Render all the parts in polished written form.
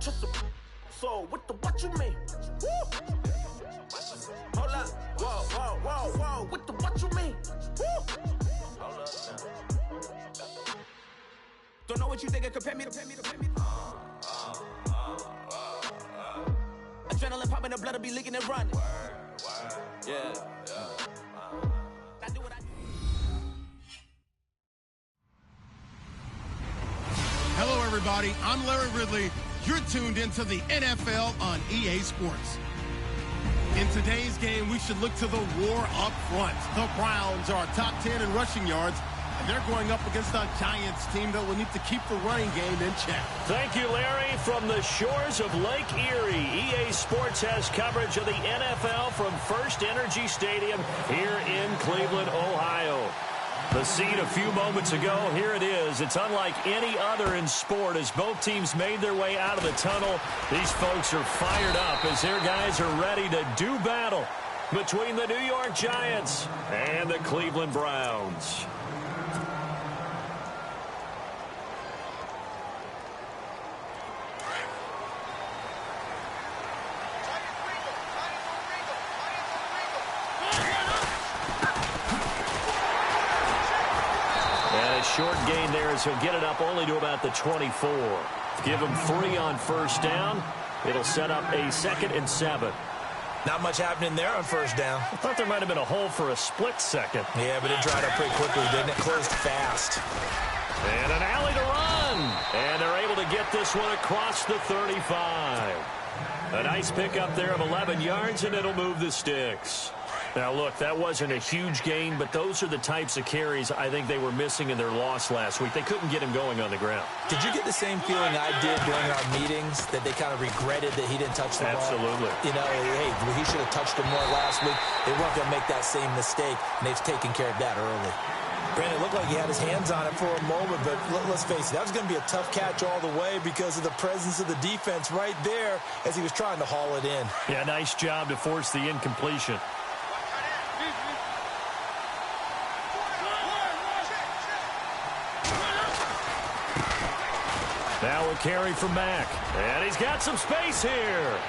trust him. So what you mean? Woo! Hold up. Whoa. What you mean? Woo! Hold up now. Don't know what you think it compare me to. Adrenaline popping, the blood will be leaking and running. Yeah. I do what I do. Hello, everybody. I'm Larry Ridley. You're tuned into the NFL on EA Sports. In today's game, we should look to the war up front. The Browns are top 10 in rushing yards, and they're going up against a Giants team that will need to keep the running game in check. Thank you, Larry. From the shores of Lake Erie, EA Sports has coverage of the NFL from First Energy Stadium here in Cleveland, Ohio. The scene a few moments ago, here it is. It's unlike any other in sport as both teams made their way out of the tunnel. These folks are fired up as their guys are ready to do battle between the New York Giants and the Cleveland Browns. Short gain there as he'll get it up only to about the 24. Give him 3 on first down. It'll set up a 2nd and 7. Not much happening there on first down. I thought there might have been a hole for a split second. Yeah, but it dried up pretty quickly, didn't it? Closed fast. And an alley to run. And they're able to get this one across the 35. A nice pickup there of 11 yards, and it'll move the sticks. Now, look, that wasn't a huge gain, but those are the types of carries I think they were missing in their loss last week. They couldn't get him going on the ground. Did you get the same feeling I did during our meetings, that they kind of regretted that he didn't touch the ball? Absolutely. You know, hey, he should have touched him more last week. They weren't going to make that same mistake, and they've taken care of that early. Brandon, it looked like he had his hands on it for a moment, but let's face it, that was going to be a tough catch all the way because of the presence of the defense right there as he was trying to haul it in. Yeah, nice job to force the incompletion. Now a carry from Mack. And he's got some space here.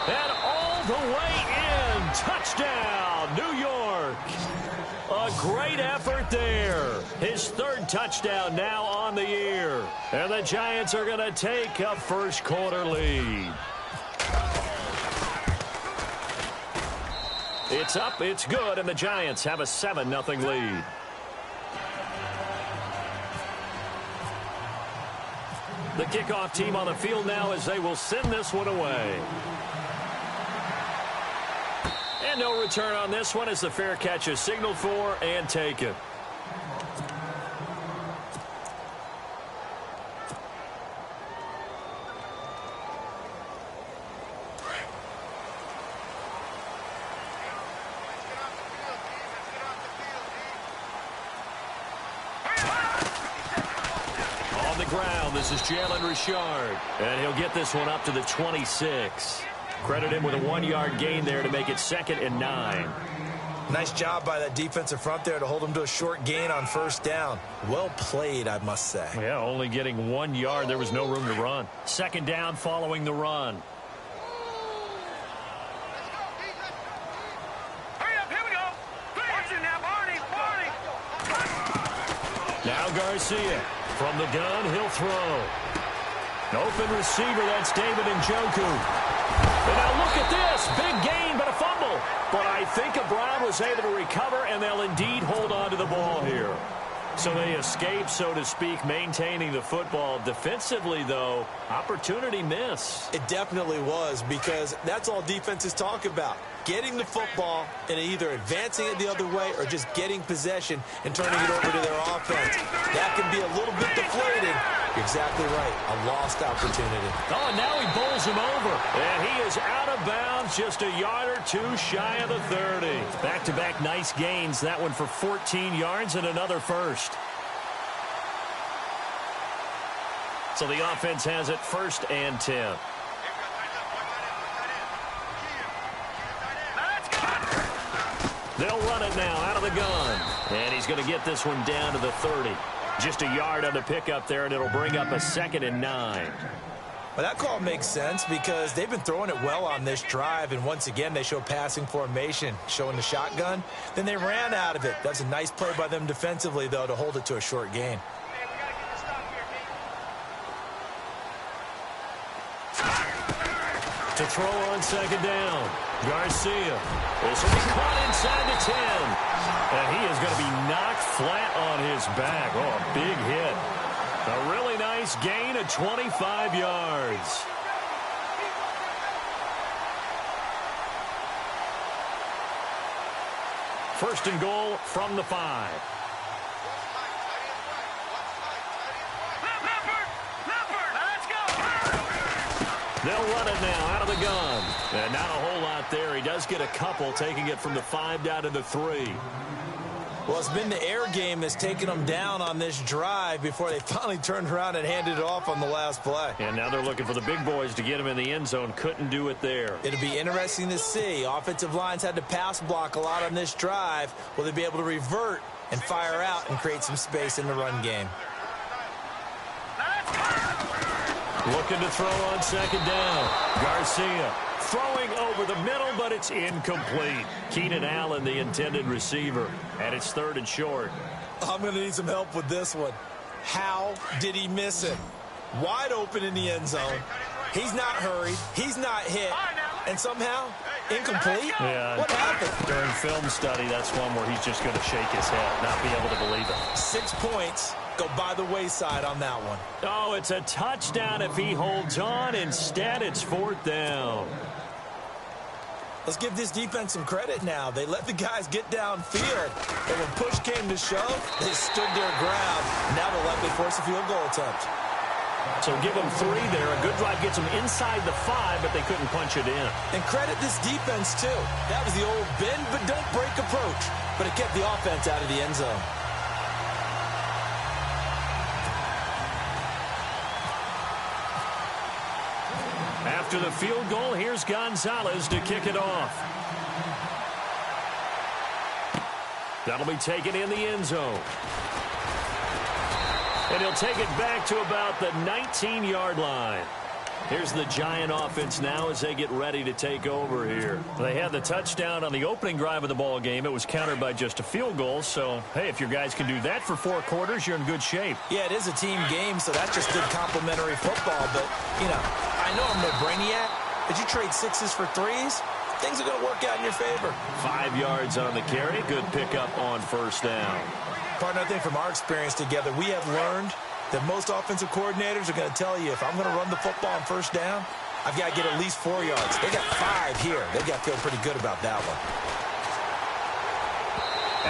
And all the way in. Touchdown, New York. A great effort there. His 3rd touchdown now on the year. And the Giants are going to take a first quarter lead. It's up, it's good, and the Giants have a 7-0 lead. The kickoff team on the field now as they will send this one away. And no return on this one as the fair catch is signaled for and taken. This is Jalen Richard, and he'll get this one up to the 26. Credit him with a 1-yard gain there to make it 2nd and 9. Nice job by that defensive front there to hold him to a short gain on first down. Well played, I must say. Yeah, only getting 1 yard. There was no room to run. 2nd down following the run. Hurry up, here we go. Watch it now, Barney. Now Garcia. From the gun, he'll throw. An open receiver, that's David Njoku. And now look at this. Big gain, but a fumble. But I think Brown was able to recover, and they'll indeed hold on to the ball here. So they escape, so to speak, maintaining the football. Defensively, though, opportunity miss. It definitely was, because that's all defenses talk about. Getting the football and either advancing it the other way or just getting possession and turning it over to their offense. That can be a little bit deflating. You're exactly right. A lost opportunity. Oh, and now he bowls him over. And he is out of bounds, just a yard or two shy of the 30. Back-to-back nice gains. That one for 14 yards and another first. So the offense has it 1st and 10. They'll run it now out of the gun. And he's going to get this one down to the 30. Just a yard on the pickup there, and it'll bring up a 2nd and 9. Well, that call makes sense because they've been throwing it well on this drive, and once again, they show passing formation, showing the shotgun. Then they ran out of it. That's a nice play by them defensively, though, to hold it to a short gain. To throw on 2nd down, Garcia. This will be caught inside the 10. And he is going to be knocked flat on his back. Oh, a big hit. A really nice gain of 25 yards. First and goal from the 5. They'll run it now out of the gun. And not a whole lot there. He does get a couple, taking it from the 5 down to the 3. Well, it's been the air game that's taken them down on this drive before they finally turned around and handed it off on the last play. And now they're looking for the big boys to get him in the end zone. Couldn't do it there. It'll be interesting to see. Offensive lines had to pass block a lot on this drive. Will they be able to revert and fire out and create some space in the run game? Looking to throw on 2nd down. Garcia throwing over the middle, but it's incomplete. Keenan Allen, the intended receiver, and it's 3rd and short. I'm going to need some help with this one. How did he miss it? Wide open in the end zone. He's not hurried. He's not hit. And somehow, incomplete? Yeah. What happened? During film study, that's one where he's just going to shake his head, not be able to believe it. 6 points go by the wayside on that one. Oh, it's a touchdown if he holds on. Instead, it's 4th down. Let's give this defense some credit now. They let the guys get downfield. And when push came to shove, they stood their ground. Now they'll likely force a field goal attempt. So give them 3 there. A good drive gets them inside the 5, but they couldn't punch it in. And credit this defense, too. That was the old bend but don't break approach. But it kept the offense out of the end zone. After the field goal, here's Gonzalez to kick it off. That'll be taken in the end zone. And he'll take it back to about the 19-yard line. Here's the Giant offense now as they get ready to take over here. They had the touchdown on the opening drive of the ball game. It was countered by just a field goal. So, hey, if your guys can do that for 4 quarters, you're in good shape. Yeah, it is a team game, so that's just good complimentary football. But, you know, I know I'm no brainiac, but you trade 6s for 3s, things are going to work out in your favor. 5 yards on the carry. Good pickup on 1st down. Partner, I think from our experience together, we have learned that most offensive coordinators are going to tell you, if I'm going to run the football on 1st down, I've got to get at least 4 yards. They got 5 here. They've got to feel pretty good about that one.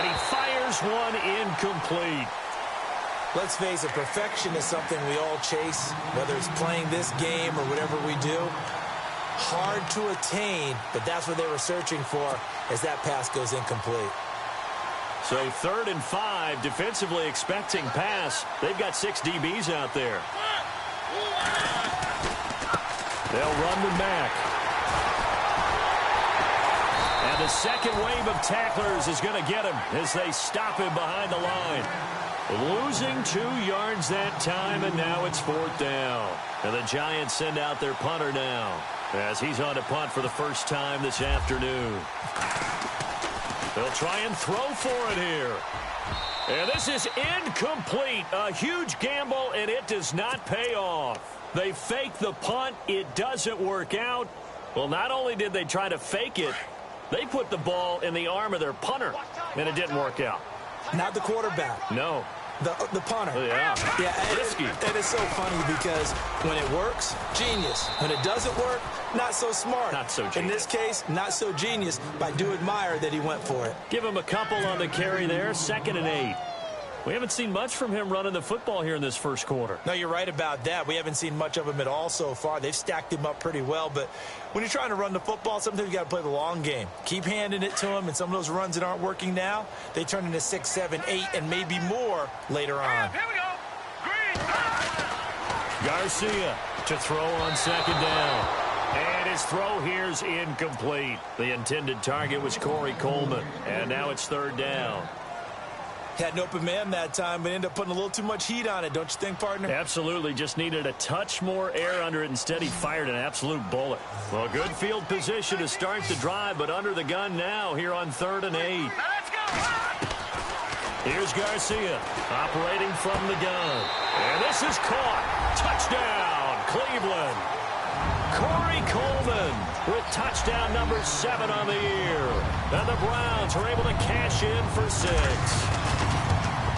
And he fires one incomplete. Let's face it, perfection is something we all chase, whether it's playing this game or whatever we do. Hard to attain, but that's what they were searching for as that pass goes incomplete. So 3rd and 5, defensively expecting pass. They've got 6 DBs out there. They'll run them back. And the second wave of tacklers is going to get him as they stop him behind the line. Losing 2 yards that time, and now it's 4th down. And the Giants send out their punter now as he's on to punt for the first time this afternoon. They'll try and throw for it here. And this is incomplete. A huge gamble, and it does not pay off. They fake the punt. It doesn't work out. Well, not only did they try to fake it, they put the ball in the arm of their punter, and it didn't work out. Not the quarterback. No. The punter. Yeah. Risky. It is so funny because when it works, genius. When it doesn't work, not so smart. Not so genius. In this case, not so genius, but I do admire that he went for it. Give him a couple on the carry there. 2nd and 8. We haven't seen much from him running the football here in this first quarter. No, you're right about that. We haven't seen much of him at all so far. They've stacked him up pretty well, but when you're trying to run the football, sometimes you got to play the long game. Keep handing it to him, and some of those runs that aren't working now, they turn into 6, 7, 8, and maybe more later on. Here we go. Green. Garcia to throw on 2nd down. And his throw here's incomplete. The intended target was Corey Coleman, and now it's 3rd down. Had an open man that time, but ended up putting a little too much heat on it, don't you think, partner? Absolutely. Just needed a touch more air under it. Instead, he fired an absolute bullet. Well, good field position to start the drive, but under the gun now here on 3rd and 8. Here's Garcia operating from the gun. And this is caught. Touchdown, Cleveland. Corey Coleman with touchdown number 7 on the year. And the Browns are able to cash in for 6.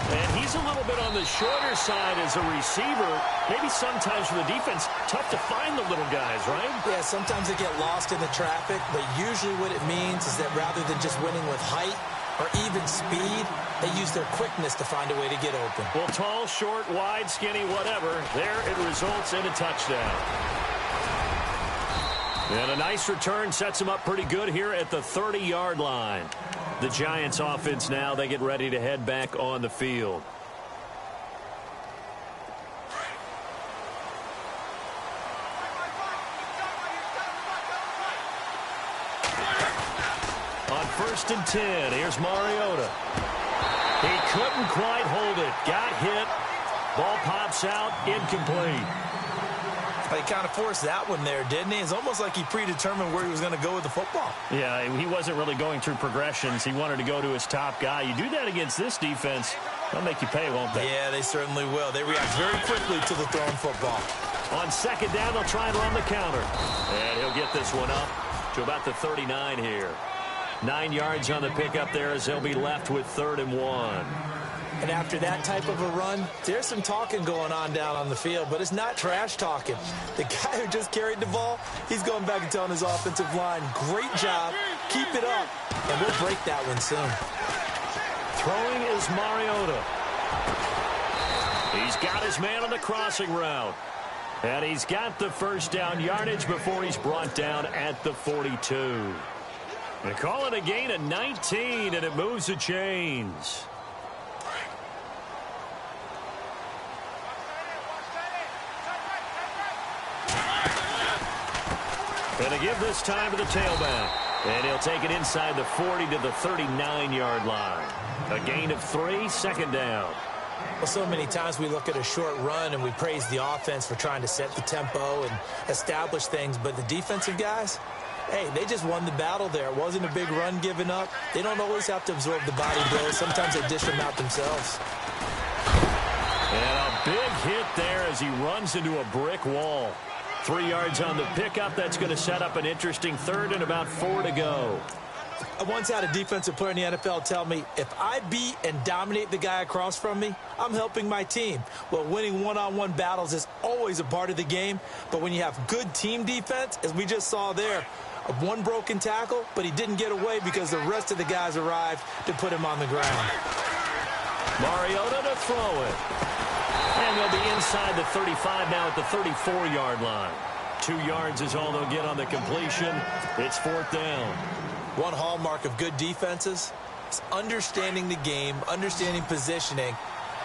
And he's a little bit on the shorter side as a receiver. Maybe sometimes for the defense, tough to find the little guys, right? Yeah, sometimes they get lost in the traffic, but usually what it means is that rather than just winning with height or even speed, they use their quickness to find a way to get open. Well, tall, short, wide, skinny, whatever, there it results in a touchdown. And a nice return sets them up pretty good here at the 30-yard line. The Giants offense now, they get ready to head back on the field. On 1st and 10, here's Mariota. He couldn't quite hold it. Got hit. Ball pops out, incomplete. He kind of forced that one there, didn't he? It's almost like he predetermined where he was going to go with the football. Yeah, he wasn't really going through progressions. He wanted to go to his top guy. You do that against this defense, they'll make you pay, won't they? Yeah, they certainly will. They react very quickly to the thrown football. On 2nd down, they'll try and run the counter. And he'll get this one up to about the 39 here. 9 yards on the pickup there as they'll be left with 3rd and 1. And after that type of a run, there's some talking going on down on the field, but it's not trash talking. The guy who just carried the ball, he's going back and telling his offensive line, great job, keep it up, and we'll break that one soon. Throwing is Mariota. He's got his man on the crossing route. And he's got the 1st down yardage before he's brought down at the 42. They call it a gain of 19, and it moves the chains. And to give this time to the tailback. And he'll take it inside the 40 to the 39-yard line. A gain of 3, 2nd down. Well, so many times we look at a short run and we praise the offense for trying to set the tempo and establish things. But the defensive guys, hey, they just won the battle there. It wasn't a big run given up. They don't always have to absorb the body blows. Sometimes they dish them out themselves. And a big hit there as he runs into a brick wall. 3 yards on the pickup. That's going to set up an interesting 3rd and about 4 to go. I once had a defensive player in the NFL tell me, if I beat and dominate the guy across from me, I'm helping my team. Well, winning one-on-one battles is always a part of the game, but when you have good team defense, as we just saw there, one broken tackle, but he didn't get away because the rest of the guys arrived to put him on the ground. Mariota to throw it. And they'll be inside the 35 now at the 34-yard line. 2 yards is all they'll get on the completion. It's 4th down. One hallmark of good defenses is understanding the game, understanding positioning,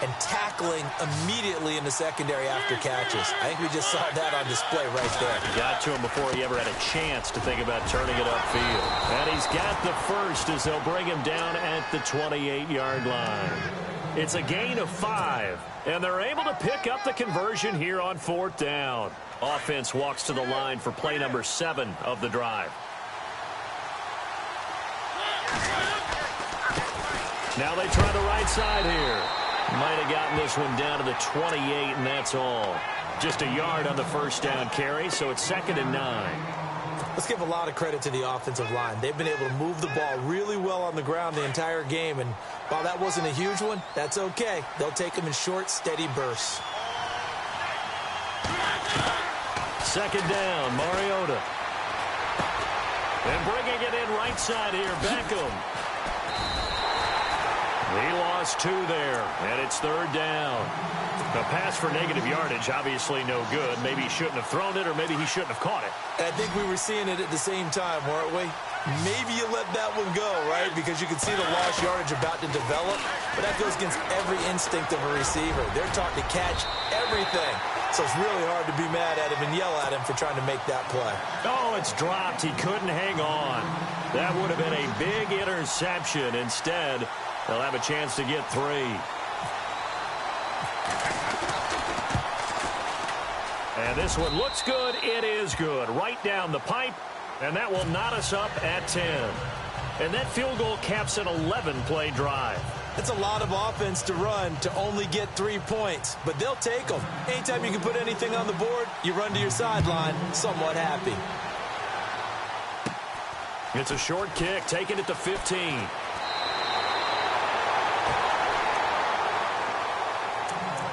and tackling immediately in the secondary after catches. I think we just saw that on display right there. Got to him before he ever had a chance to think about turning it upfield. And he's got the 1st as they'll bring him down at the 28-yard line. It's a gain of 5, and they're able to pick up the conversion here on 4th down. Offense walks to the line for play number 7 of the drive. Now they try the right side here. Might have gotten this one down to the 28, and that's all. Just a yard on the 1st down carry, so it's 2nd and 9. Let's give a lot of credit to the offensive line. They've been able to move the ball really well on the ground the entire game, and while that wasn't a huge one, that's okay. They'll take them in short, steady bursts. 2nd down, Mariota. And bringing it in right side here, Beckham. He lost 2 there, and it's 3rd down. A pass for negative yardage, obviously no good. Maybe he shouldn't have thrown it, or maybe he shouldn't have caught it. And I think we were seeing it at the same time, weren't we? Maybe you let that one go, right? Because you can see the lost yardage about to develop. But that goes against every instinct of a receiver. They're taught to catch everything. So it's really hard to be mad at him and yell at him for trying to make that play. Oh, it's dropped. He couldn't hang on. That would have been a big interception. Instead, They'll have a chance to get 3. And this one looks good. It is good. Right down the pipe. And that will knot us up at 10. And that field goal caps an 11-play drive. It's a lot of offense to run to only get 3 points, but they'll take them. Anytime you can put anything on the board, you run to your sideline somewhat happy. It's a short kick, taking it to 15.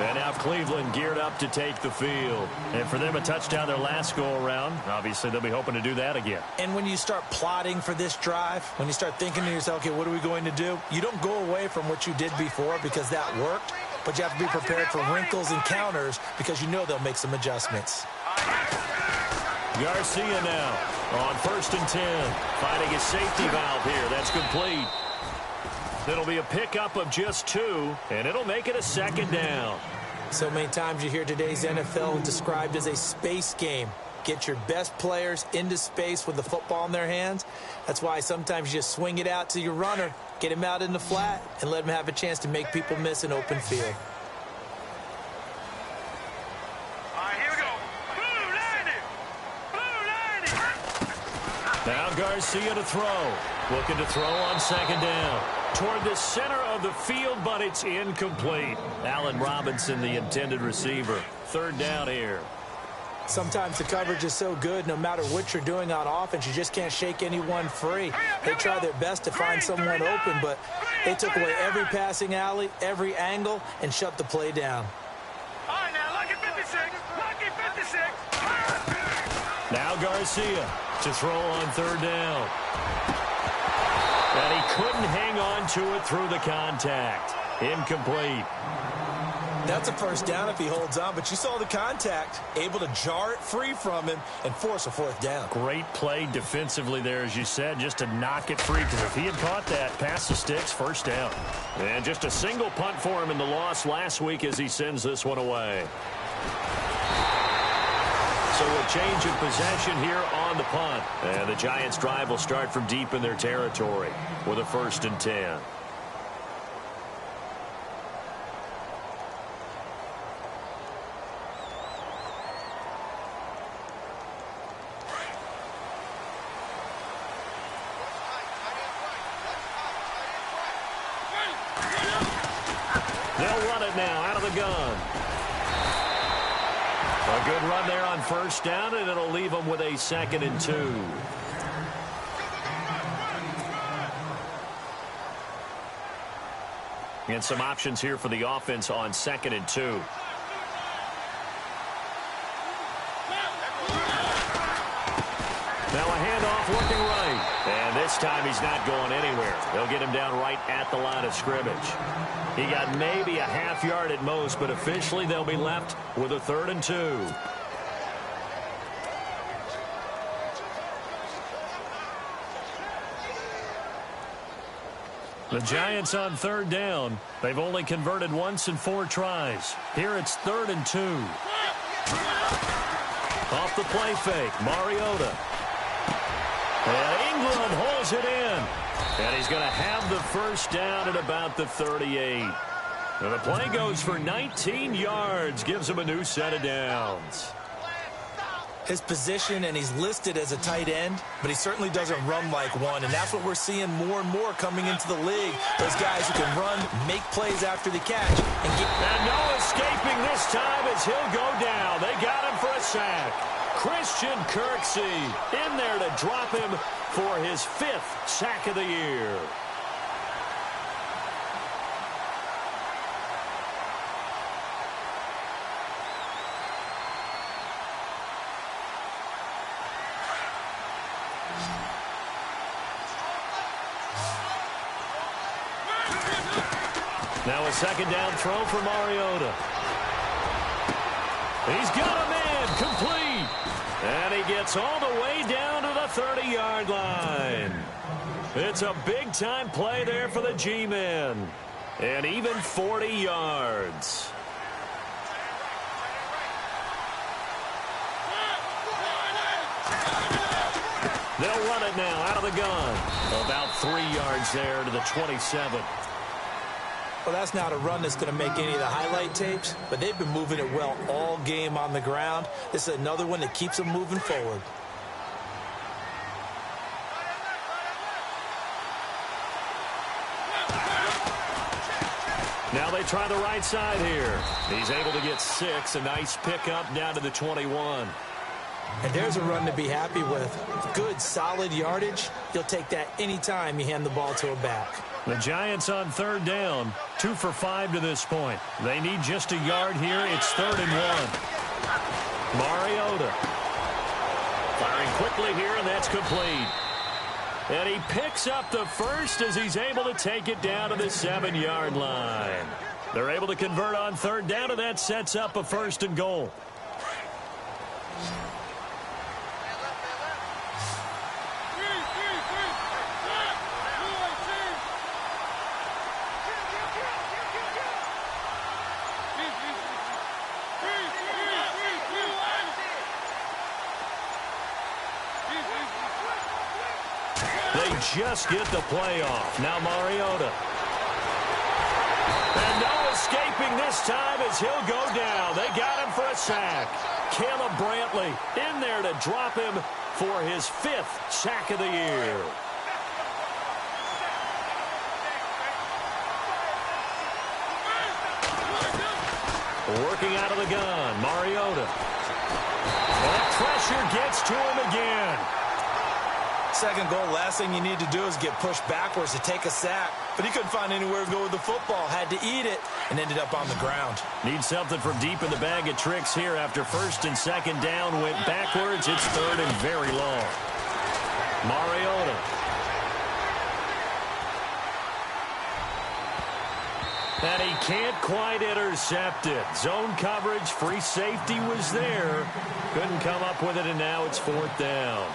And now Cleveland geared up to take the field. And for them, a touchdown their last go-around. Obviously, they'll be hoping to do that again. And when you start plotting for this drive, when you start thinking to yourself, okay, what are we going to do? You don't go away from what you did before because that worked, but you have to be prepared for wrinkles and counters because you know they'll make some adjustments. Garcia now on 1st and 10. Finding his safety valve here. That's complete. It'll be a pickup of just 2, and it'll make it a 2nd down. So many times you hear today's NFL described as a space game. Get your best players into space with the football in their hands. That's why sometimes you just swing it out to your runner, get him out in the flat, and let him have a chance to make people miss an open field. Now Garcia to throw. Looking to throw on 2nd down. Toward the center of the field, but it's incomplete. Allen Robinson, the intended receiver. 3rd down here. Sometimes the coverage is so good, no matter what you're doing on offense, you just can't shake anyone free. They try their best to find someone open, but they took away every passing alley, every angle, and shut the play down. All right, now, lucky 56. Lucky 56. Now Garcia to throw on 3rd down. And he couldn't hang on to it through the contact. Incomplete. That's a 1st down if he holds on, but you saw the contact, able to jar it free from him and force a 4th down. Great play defensively there, as you said, just to knock it free, because if he had caught that, past the sticks, 1st down. And just a single punt for him in the loss last week as he sends this one away. So a change of possession here on the punt. And the Giants' drive will start from deep in their territory with a 1st and 10. They'll run it now out of the gun. A good run there on 1st down, and it'll leave them with a 2nd and 2. And some options here for the offense on 2nd and 2. Now a handoff looking right. And this time he's not going anywhere. They'll get him down right at the line of scrimmage. He got maybe a half yard at most, but officially they'll be left with a 3rd and 2. The Giants on 3rd down. They've only converted once in 4 tries. Here it's 3rd and 2. Off the play fake, Mariota. And England holds it in. And he's going to have the 1st down at about the 38. And the play goes for 19 yards, gives him a new set of downs. His position, and he's listed as a tight end, but he certainly doesn't run like one, and that's what we're seeing more and more coming into the league. Those guys who can run, make plays after the catch. And no escaping this time as he'll go down. They got him for a sack. Christian Kirksey in there to drop him for his 5th sack of the year. Now a 2nd down throw for Mariota. He's got a man complete. And he gets all the way down to the 30-yard line. It's a big-time play there for the G-men. And even 40 yards. They'll run it now out of the gun. About 3 yards there to the 27. Well, that's not a run that's going to make any of the highlight tapes, but they've been moving it well all game on the ground. This is another one that keeps them moving forward. Now they try the right side here. He's able to get 6. A nice pickup down to the 21. And there's a run to be happy with. Good, solid yardage. You'll take that anytime you hand the ball to a back. The Giants on 3rd down. 2 for 5 to this point. They need just a yard here. It's 3rd and 1. Mariota firing quickly here, and that's complete. And he picks up the first as he's able to take it down to the 7-yard line. They're able to convert on 3rd down, and that sets up a 1st and goal. They just get the play off. Now Mariota. And no escaping this time as he'll go down. They got him for a sack. Caleb Brantley in there to drop him for his 5th sack of the year. Working out of the gun, Mariota. That pressure gets to him again. Second goal, last thing you need to do is get pushed backwards to take a sack. But he couldn't find anywhere to go with the football. Had to eat it and ended up on the ground. Need something from deep in the bag of tricks here after 1st and 2nd down. Went backwards. It's 3rd and very long. Mariota. And he can't quite intercept it. Zone coverage, free safety was there. Couldn't come up with it, and now it's 4th down.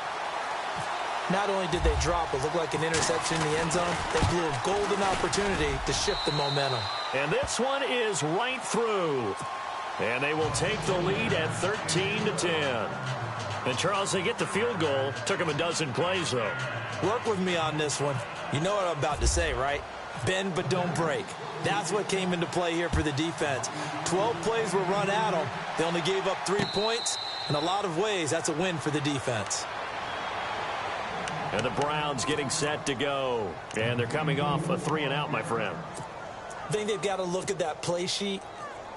Not only did they drop, it looked like an interception in the end zone, they blew a golden opportunity to shift the momentum. And this one is right through. And they will take the lead at 13-10. And, Charles, they get the field goal. Took them a dozen plays, though. Work with me on this one. You know what I'm about to say, right? Bend but don't break. That's what came into play here for the defense. 12 plays were run at them. They only gave up 3 points. In a lot of ways, that's a win for the defense. And the Browns getting set to go. And they're coming off a 3-and-out, my friend. I think they've got to look at that play sheet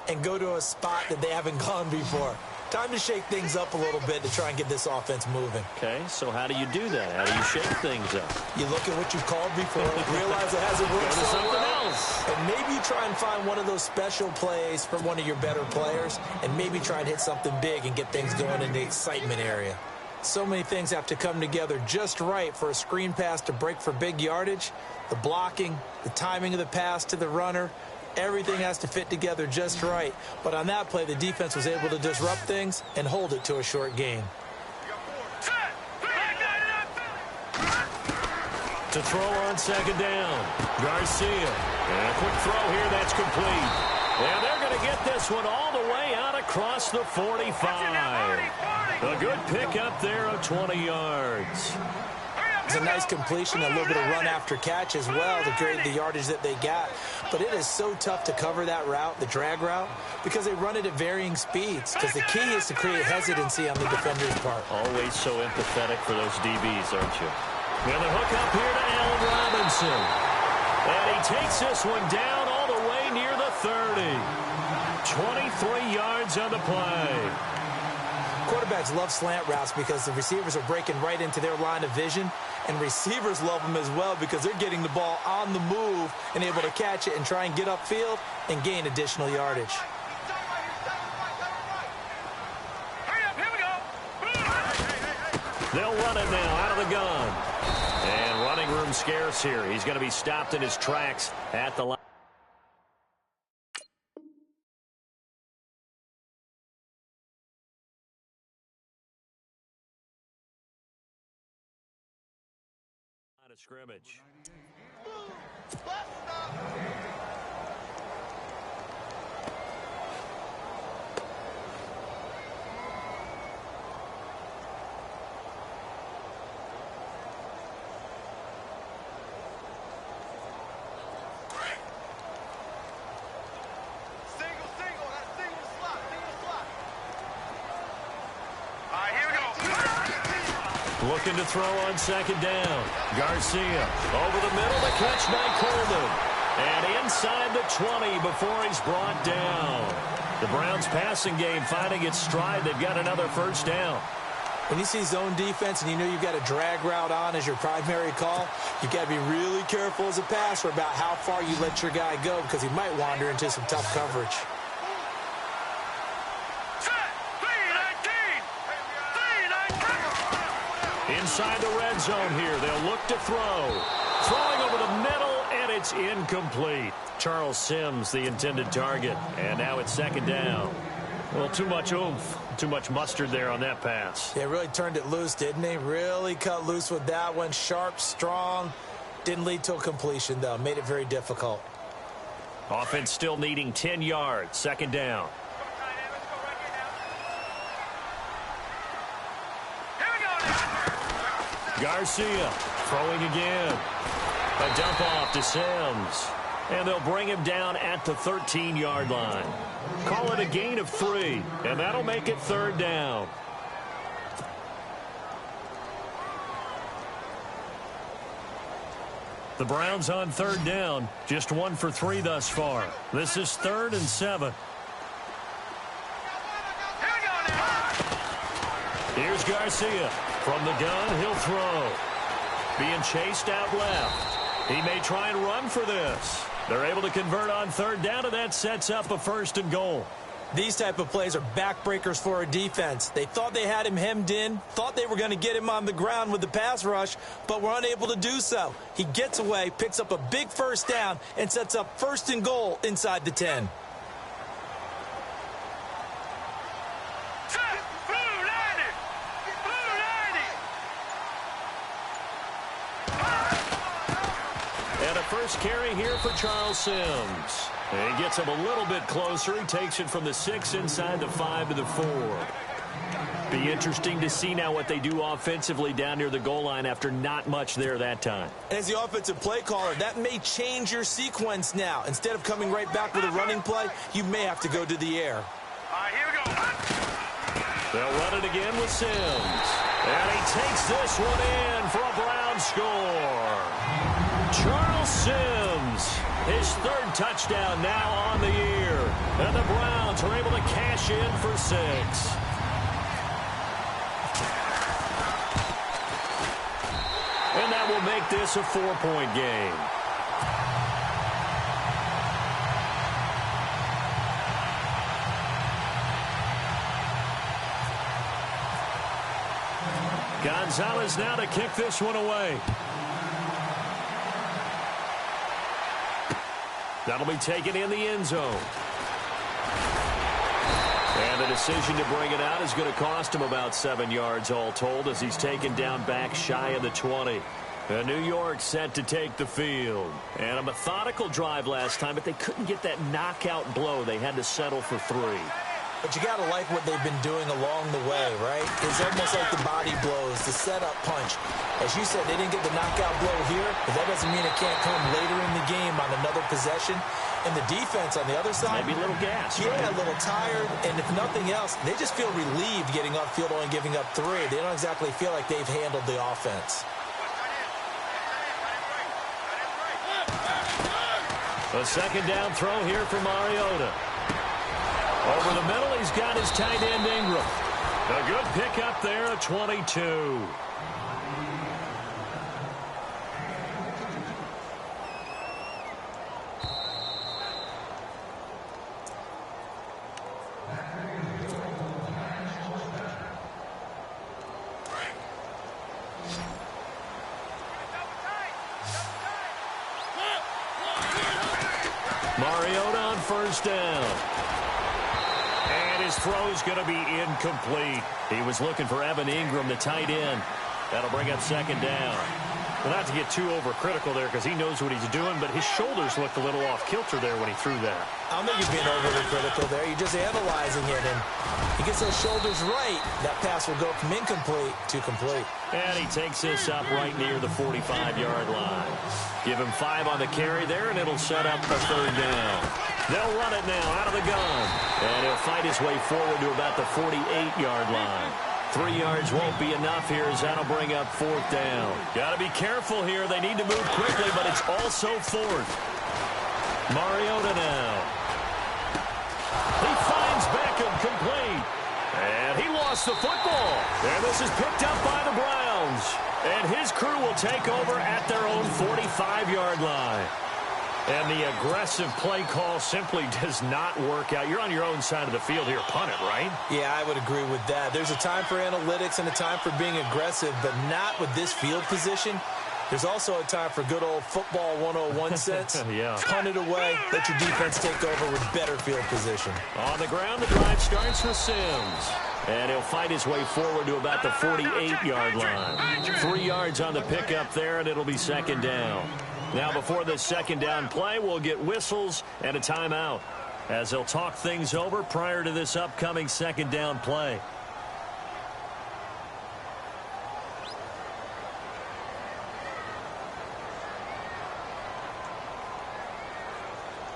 and go to a spot that they haven't gone before. Time to shake things up a little bit to try and get this offense moving. Okay, so how do you do that? How do you shake things up? You look at what you've called before, realize it hasn't worked Go to so something well, else. and maybe you try and find one of those special plays from one of your better players, and maybe try and hit something big and get things going in the excitement area. So many things have to come together just right for a screen pass to break for big yardage. The blocking, the timing of the pass to the runner, everything has to fit together just right. But on that play, the defense was able to disrupt things and hold it to a short gain. To throw on 2nd down. Garcia. And a quick throw here, that's complete. And they're going to get this one all the way out across the 45. A good pickup there of 20 yards. It's a nice completion, a little bit of run after catch as well to create the yardage that they got. But it is so tough to cover that route, the drag route, because they run it at varying speeds. Because the key is to create hesitancy on the defender's part. Always so empathetic for those DBs, aren't you? And the hook up here to Allen Robinson. And he takes this one down all the way near the 30. 23 yards on the play. Quarterbacks love slant routes because the receivers are breaking right into their line of vision, and receivers love them as well because they're getting the ball on the move and able to catch it and try and get upfield and gain additional yardage. They'll run it now out of the gun. And running room scarce here. He's going to be stopped in his tracks at the line. Of scrimmage. Looking to throw on second down. Garcia over the middle, the catch by Coleman. And inside the 20 before he's brought down. The Browns passing game finding its stride. They've got another first down. When you see zone defense and you know you've got a drag route on as your primary call, you've got to be really careful as a passer about how far you let your guy go because he might wander into some tough coverage. Inside the red zone here, they'll look to throw. Throwing over the middle, and it's incomplete. Charles Sims, the intended target. And now it's second down. Well, too much oomph, too much mustard there on that pass. They really turned it loose, didn't they? Really cut loose with that one. Sharp, strong. Didn't lead to a completion, though. Made it very difficult. Offense still needing 10 yards. Second down. Garcia throwing again. A dump off to Sims. And they'll bring him down at the 13-yard line. Call it a gain of 3, and that'll make it third down. The Browns on third down, just 1 for 3 thus far. This is 3rd and 7. Here's Garcia. From the gun, he'll throw. Being chased out left. He may try and run for this. They're able to convert on third down, and that sets up a 1st and goal. These type of plays are backbreakers for a defense. They thought they had him hemmed in, thought they were going to get him on the ground with the pass rush, but were unable to do so. He gets away, picks up a big first down, and sets up 1st and goal inside the 10. First carry here for Charles Sims. And he gets him a little bit closer. He takes it from the 6 inside the 5 to the 4. Be interesting to see now what they do offensively down near the goal line after not much there that time. As the offensive play caller, that may change your sequence now. Instead of coming right back with a running play, you may have to go to the air. All right, here we go. They'll run it again with Sims. And he takes this one in for a Brown score. Charles Sims, his 3rd touchdown now on the year. And the Browns are able to cash in for 6. And that will make this a 4-point game. Gonzalez now to kick this one away. That'll be taken in the end zone. And the decision to bring it out is going to cost him about 7 yards all told as he's taken down back shy of the 20. New York set to take the field. And a methodical drive last time, but they couldn't get that knockout blow. They had to settle for 3. But you got to like what they've been doing along the way, right? It's almost like the body blows, the setup punch. As you said, they didn't get the knockout blow here, but that doesn't mean it can't come later in the game on another possession. And the defense on the other side, maybe a little gas. Yeah, right? A little tired. And if nothing else, they just feel relieved getting upfield only giving up 3. They don't exactly feel like they've handled the offense. A second down throw here for Mariota. Over the middle, he's got his tight end Ingram. A good pickup there at 22. Mariota on first down. And his throw's going to be incomplete. He was looking for Evan Ingram, the tight end. That'll bring up second down. Well, not to get too overcritical there because he knows what he's doing, but his shoulders looked a little off-kilter there when he threw that. I don't think you're being overly critical there. You're just analyzing it, and he gets those shoulders right. That pass will go from incomplete to complete. And he takes this up right near the 45-yard line. Give him 5 on the carry there, and it'll set up a third down. They'll run it now out of the gun. And he'll fight his way forward to about the 48-yard line. 3 yards won't be enough here as that'll bring up 4th down. Got to be careful here. They need to move quickly, but it's also 4th. Mariota now. He finds Beckham complete. And he lost the football. And this is picked up by the Browns. And his crew will take over at their own 45-yard line. And the aggressive play call simply does not work out. You're on your own side of the field here. Punt it, right? Yeah, I would agree with that. There's a time for analytics and a time for being aggressive, but not with this field position. There's also a time for good old football 101 sense. Yeah. Punt it away. Let your defense take over with better field position. On the ground, the drive starts with Sims. And he'll fight his way forward to about the 48-yard line. 3 yards on the pickup there, and it'll be 2nd down. Now, before this 2nd down play, we'll get whistles and a timeout as they'll talk things over prior to this upcoming 2nd down play.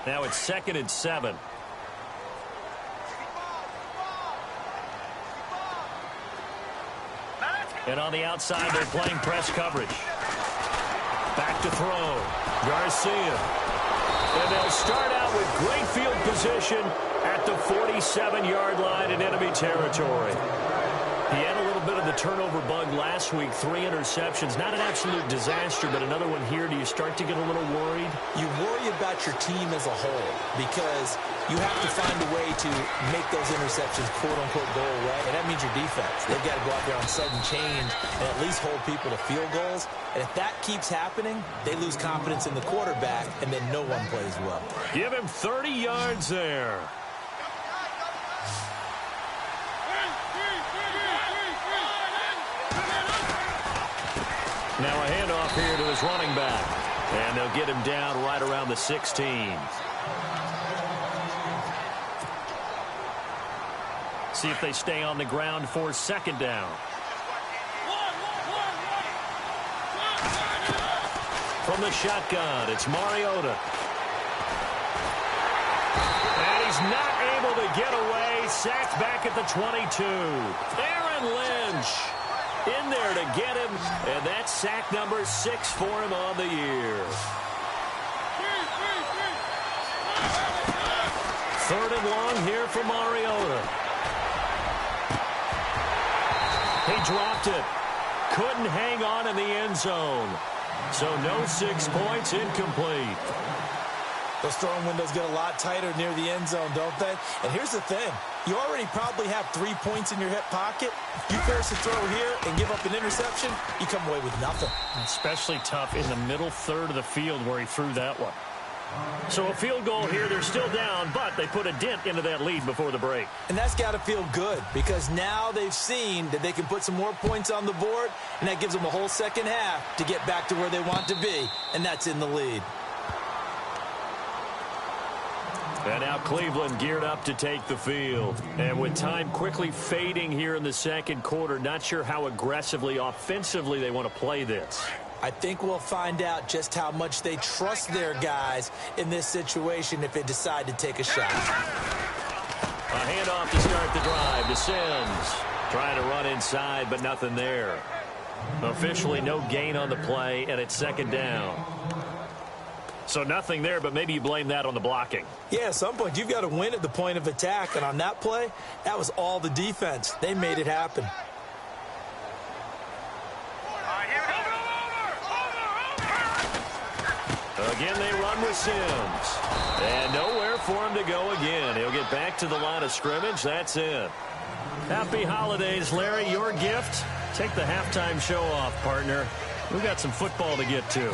Now it's 2nd and 7. And on the outside, they're playing press coverage. Back to throw. Garcia. And they'll start out with great field position at the 47-yard line in enemy territory. He had a little bit of the turnover bug last week. 3 interceptions. Not an absolute disaster, but another one here. Do you start to get a little worried? You worry about your team as a whole because you have to find a way to make those interceptions, quote-unquote, go away. And that means your defense. They've got to go out there on sudden change and at least hold people to field goals. And if that keeps happening, they lose confidence in the quarterback, and then no one plays well. Give him 30 yards there. Now a handoff here to his running back. And they'll get him down right around the 16. See if they stay on the ground for 2nd down. From the shotgun, it's Mariota. And he's not able to get away. Sacked back at the 22. Aaron Lynch in there to get him, and that's sack number 6 for him on the year. 3rd and long here for Mariota. He dropped it. Couldn't hang on in the end zone. So no 6 points, incomplete. Those throwing windows get a lot tighter near the end zone, don't they? And here's the thing. You already probably have 3 points in your hip pocket. You force a throw here and give up an interception, you come away with nothing. Especially tough in the middle third of the field where he threw that one. So a field goal here. They're still down, but they put a dent into that lead before the break. And that's got to feel good because now they've seen that they can put some more points on the board, and that gives them a whole second half to get back to where they want to be, and that's in the lead. And now Cleveland geared up to take the field. And with time quickly fading here in the 2nd quarter, not sure how aggressively, offensively they want to play this. I think we'll find out just how much they trust their guys in this situation if they decide to take a shot. A handoff to start the drive to Sims. Trying to run inside, but nothing there. Officially no gain on the play, and it's 2nd down. So nothing there, but maybe you blame that on the blocking. Yeah, at some point you've got to win at the point of attack, and on that play, that was all the defense. They made it happen. Again, they run with Sims. And nowhere for him to go again. He'll get back to the line of scrimmage. That's it. Happy holidays, Larry. Your gift? Take the halftime show off, partner. We've got some football to get to.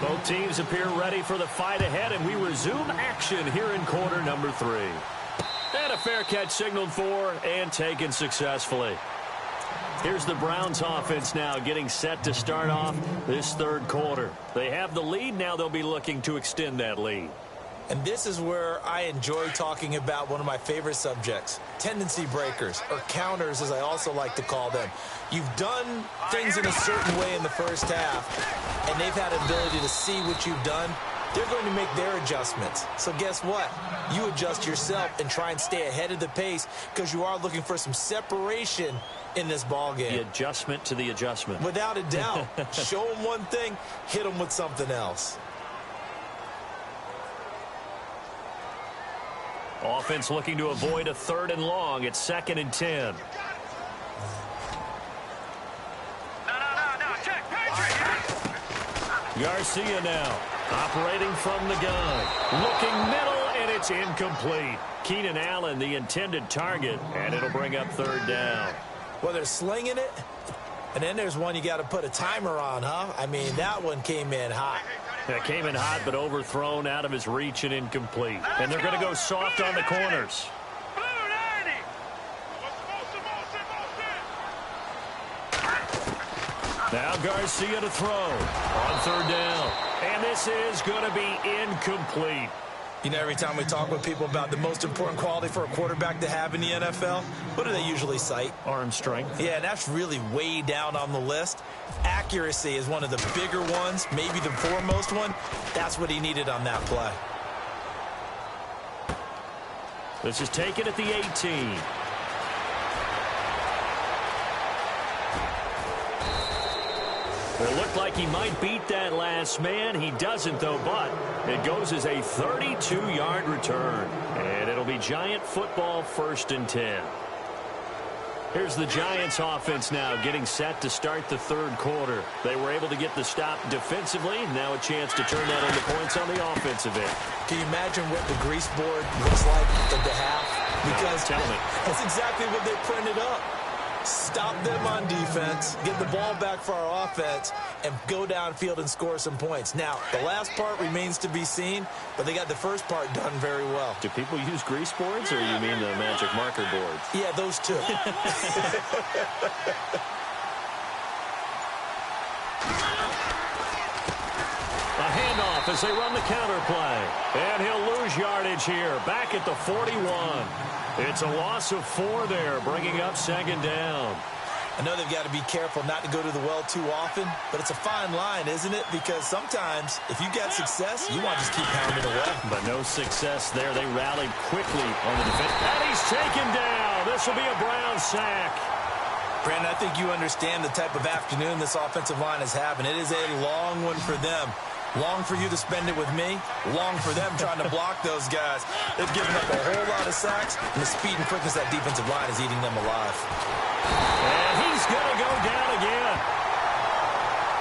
Both teams appear ready for the fight ahead, and we resume action here in quarter number 3. And a fair catch signaled for and taken successfully. Here's the Browns offense now getting set to start off this 3rd quarter. They have the lead. Now they'll be looking to extend that lead. And this is where I enjoy talking about one of my favorite subjects, tendency breakers, or counters as I also like to call them. You've done things in a certain way in the first half, and they've had an ability to see what you've done they're going to make their adjustments. So guess what? You adjust yourself and try and stay ahead of the pace because you are looking for some separation in this ball game. The adjustment to the adjustment. Without a doubt. Show them one thing, hit them with something else. Offense looking to avoid a 3rd and long. It's 2nd and 10. Garcia now operating from the gun. Looking middle, and it's incomplete. Keenan Allen, the intended target, and it'll bring up 3rd down. Well, they're slinging it, and then there's one you got to put a timer on, huh? I mean, that one came in hot. That came in hot, but overthrown, out of his reach, and incomplete. And they're going to go soft on the corners. Now Garcia to throw on 3rd down. And this is going to be incomplete. You know, every time we talk with people about the most important quality for a quarterback to have in the NFL, what do they usually cite? Arm strength. Yeah, and that's really way down on the list. Accuracy is one of the bigger ones, maybe the foremost one. That's what he needed on that play. This is taken at the 18. It looked like he might beat that last man. He doesn't, though, but it goes as a 32-yard return. And it'll be Giant football, 1st and 10. Here's the Giants offense now getting set to start the 3rd quarter. They were able to get the stop defensively. Now a chance to turn that into points on the offensive end. Can you imagine what the grease board looks like at the half? Because tell me. That's exactly what they printed up. Stop them on defense, get the ball back for our offense, and go downfield and score some points. Now, the last part remains to be seen, but they got the first part done very well. Do people use grease boards, or you mean the magic marker boards? Yeah, those two. A handoff as they run the counter play. And he'll lose yardage here, back at the 41. It's a loss of 4 there, bringing up 2nd down. I know they've got to be careful not to go to the well too often, but it's a fine line, isn't it? Because sometimes, if you got success, you want to just keep pounding away. But no success there. They rallied quickly on the defense. And he's taken down. This will be a Brown sack. Brandon, I think you understand the type of afternoon this offensive line is having. It is a long one for them. Long for you to spend it with me. Long for them trying to block those guys. They've given up a whole lot of sacks, and the speed and quickness of that defensive line is eating them alive. And he's going to go down again.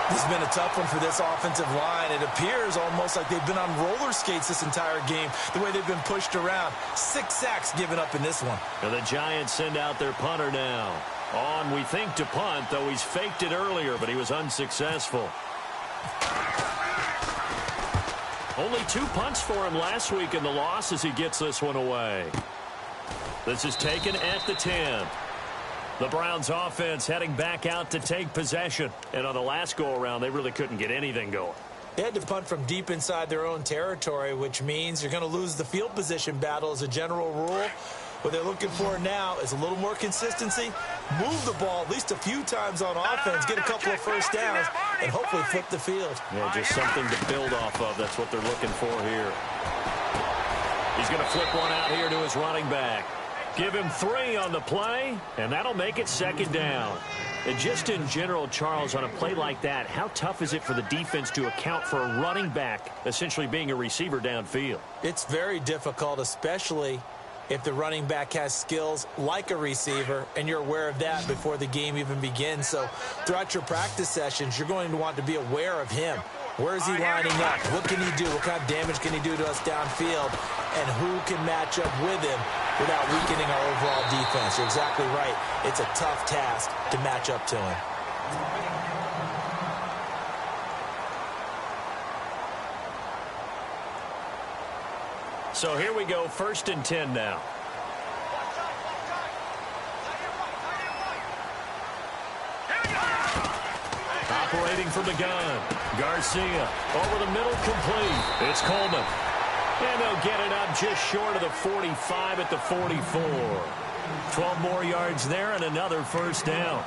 This has been a tough one for this offensive line. It appears almost like they've been on roller skates this entire game, the way they've been pushed around. 6 sacks given up in this one. And the Giants send out their punter now. On, we think, to punt, though he's faked it earlier, but he was unsuccessful. Only 2 punts for him last week in the loss as he gets this one away. This is taken at the 10. The Browns offense heading back out to take possession. And on the last go-around, they really couldn't get anything going. They had to punt from deep inside their own territory, which means you're going to lose the field position battle as a general rule. What they're looking for now is a little more consistency, move the ball at least a few times on offense, get a couple of first downs, and hopefully flip the field. Yeah, just something to build off of. That's what they're looking for here. He's going to flip one out here to his running back. Give him 3 on the play, and that'll make it 2nd down. And just in general, Charles, on a play like that, how tough is it for the defense to account for a running back essentially being a receiver downfield? It's very difficult, especially if the running back has skills like a receiver, and you're aware of that before the game even begins. So throughout your practice sessions, you're going to want to be aware of him. Where is he lining up? What can he do? What kind of damage can he do to us downfield? And who can match up with him without weakening our overall defense? You're exactly right. It's a tough task to match up to him. So here we go, 1st and 10 now. Operating from the gun. Garcia over the middle, complete. It's Coleman. And they'll get it up just short of the 45 at the 44. 12 more yards there and another first down.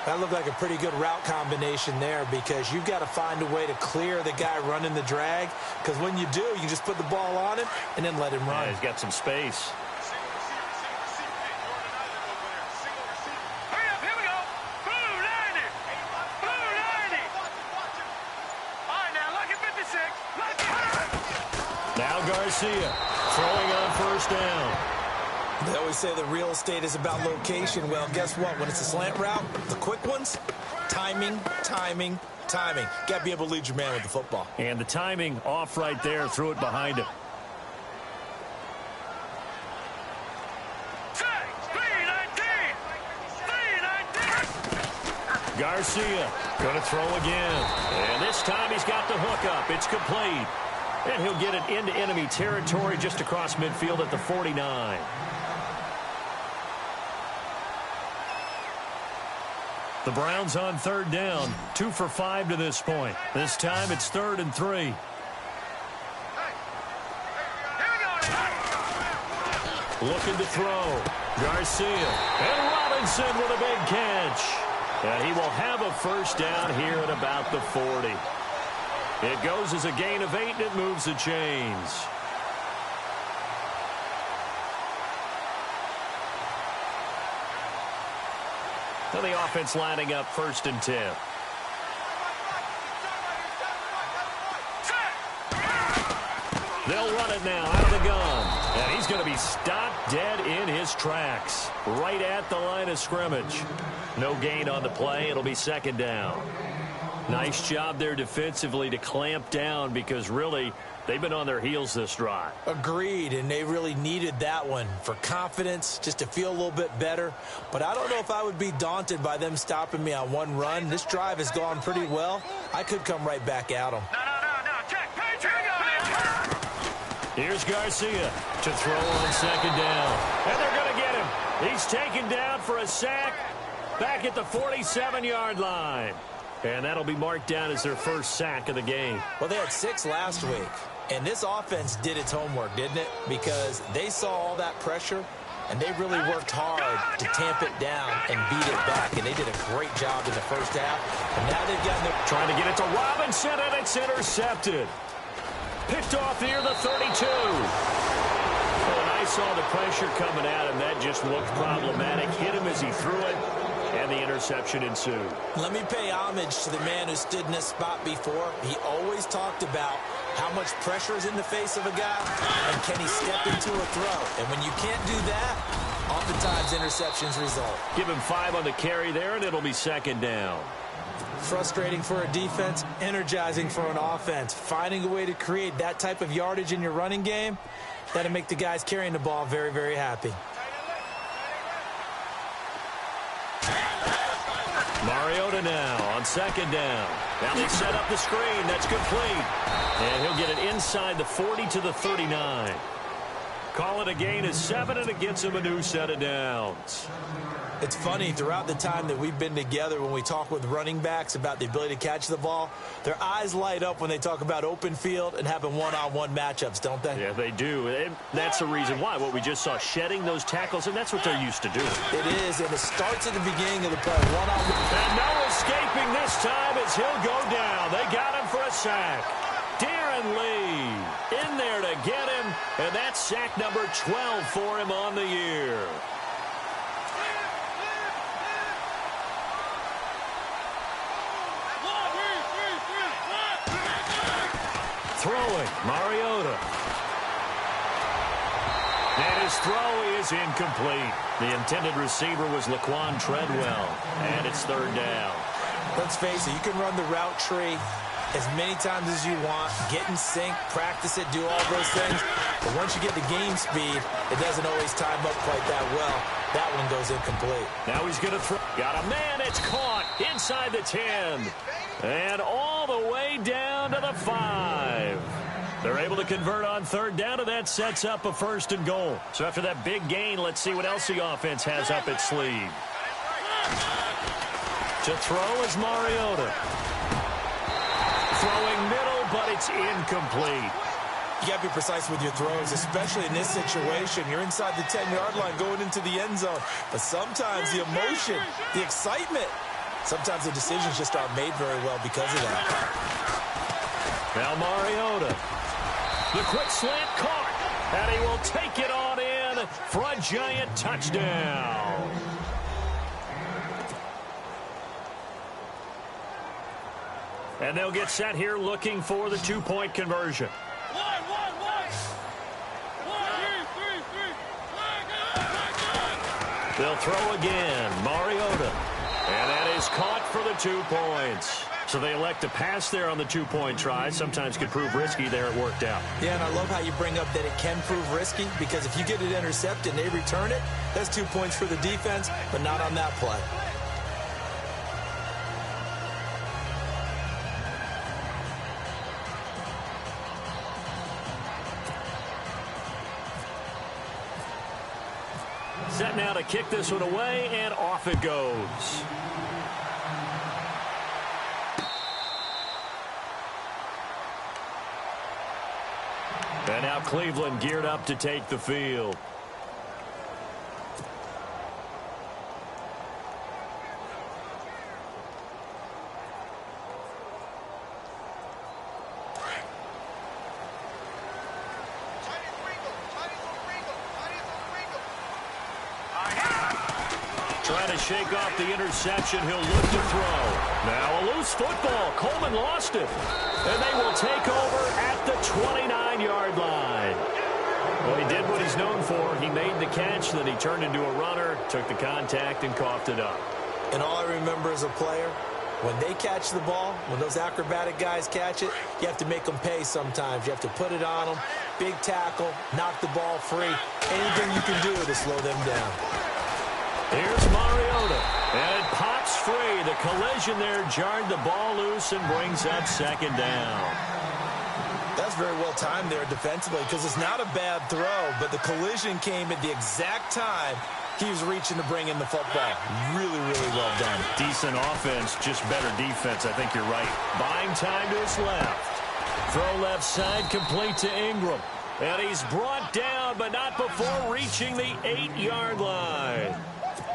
That looked like a pretty good route combination there because you've got to find a way to clear the guy running the drag, because when you do, you just put the ball on him and then let him run. Yeah, he's got some space. Now Garcia throwing on first down. They always say the real estate is about location. Well, guess what? When it's a slant route, the quick ones, timing, timing, timing. Got to be able to lead your man with the football. And the timing off right there. Threw it behind him. Garcia going to throw again. And this time he's got the hook up. It's complete. And he'll get it into enemy territory just across midfield at the 49. The Browns on third down. 2 for 5 to this point. This time it's 3rd and 3. Looking to throw. Garcia. And Robinson with a big catch. And he will have a first down here at about the 40. It goes as a gain of 8, and it moves the chains. So the offense lining up 1st and 10. They'll run it now out of the gun. And he's going to be stopped dead in his tracks. Right at the line of scrimmage. No gain on the play. It'll be 2nd down. Nice job there defensively to clamp down, because really they've been on their heels this drive. Agreed, and they really needed that one for confidence, just to feel a little bit better. But I don't know if I would be daunted by them stopping me on one run. This drive has gone pretty well. I could come right back at them. Here's Garcia to throw on 2nd down. And they're going to get him. He's taken down for a sack back at the 47-yard line. And that'll be marked down as their first sack of the game. Well, they had 6 last week. And this offense did its homework, didn't it? Because they saw all that pressure, and they really worked hard to tamp it down and beat it back. And they did a great job in the first half. And now they've gotten their... Trying to get it to Robinson, and it's intercepted. Picked off near the 32. When I saw the pressure coming at him, that just looked problematic. Hit him as he threw it. And the interception ensued. Let me pay homage to the man who stood in this spot before. He always talked about how much pressure is in the face of a guy, and can he step into a throw. And when you can't do that, oftentimes interceptions result. Give him 5 on the carry there, and it'll be 2nd down. Frustrating for a defense, energizing for an offense. Finding a way to create that type of yardage in your running game, that'll make the guys carrying the ball very, very happy. Mariota now on 2nd down. Now they set up the screen. That's complete. And he'll get it inside the 40 to the 39. Call it a gain of 7, and it gets him a new set of downs. It's funny, throughout the time that we've been together, when we talk with running backs about the ability to catch the ball, their eyes light up when they talk about open field and having one-on-one matchups, don't they? Yeah, they do. And that's the reason why. What we just saw, shedding those tackles, and that's what they're used to doing. It is, and it starts at the beginning of the play. One-on-one. And no escaping this time as he'll go down. They got him for a sack. Darren Lee in there to get him, and that's sack number 12 for him on the year. Throwing, Mariota. And his throw is incomplete. The intended receiver was Laquan Treadwell, and it's 3rd down. Let's face it, you can run the route tree as many times as you want, get in sync, practice it, do all those things. But once you get to game speed, it doesn't always time up quite that well. That one goes incomplete. Now he's going to throw. Got a man. It's caught inside the 10. And all the way down to the 5. They're able to convert on 3rd down, and that sets up a 1st and goal. So after that big gain, let's see what else the offense has up its sleeve. To throw is Mariota. Throwing middle, but it's incomplete. You got to be precise with your throws, especially in this situation. You're inside the 10-yard line going into the end zone. But sometimes the emotion, the excitement Sometimes the decisions just aren't made very well because of that. Now Mariota. The quick slant caught. And he will take it on in for a giant touchdown. And they'll get set here looking for the two-point conversion. They'll throw again. Mariota. And that is caught for the 2 points. So they elect to pass there on the two-point try. Sometimes could prove risky there. It worked out. Yeah, and I love how you bring up that it can prove risky, because if you get it intercepted and they return it, that's 2 points for the defense, but not on that play. Set now to kick this one away, and off it goes. And now Cleveland geared up to take the field. Trying to shake off the interception. He'll look to throw. Now a loose football. Coleman lost it. And they will take over at the 29-yard line. Well, he did what he's known for. He made the catch, then he turned into a runner, took the contact, and coughed it up. And all I remember as a player, when they catch the ball, when those acrobatic guys catch it, you have to make them pay sometimes. You have to put it on them, big tackle, knock the ball free. Anything you can do to slow them down. Here's Mariota, and it pops free. The collision there jarred the ball loose and brings up second down. That's very well timed there defensively, because it's not a bad throw, but the collision came at the exact time he was reaching to bring in the football. Really, really well done. Decent offense, just better defense. I think you're right. Buying time to his left. Throw left side, complete to Ingram. And he's brought down, but not before reaching the 8-yard line.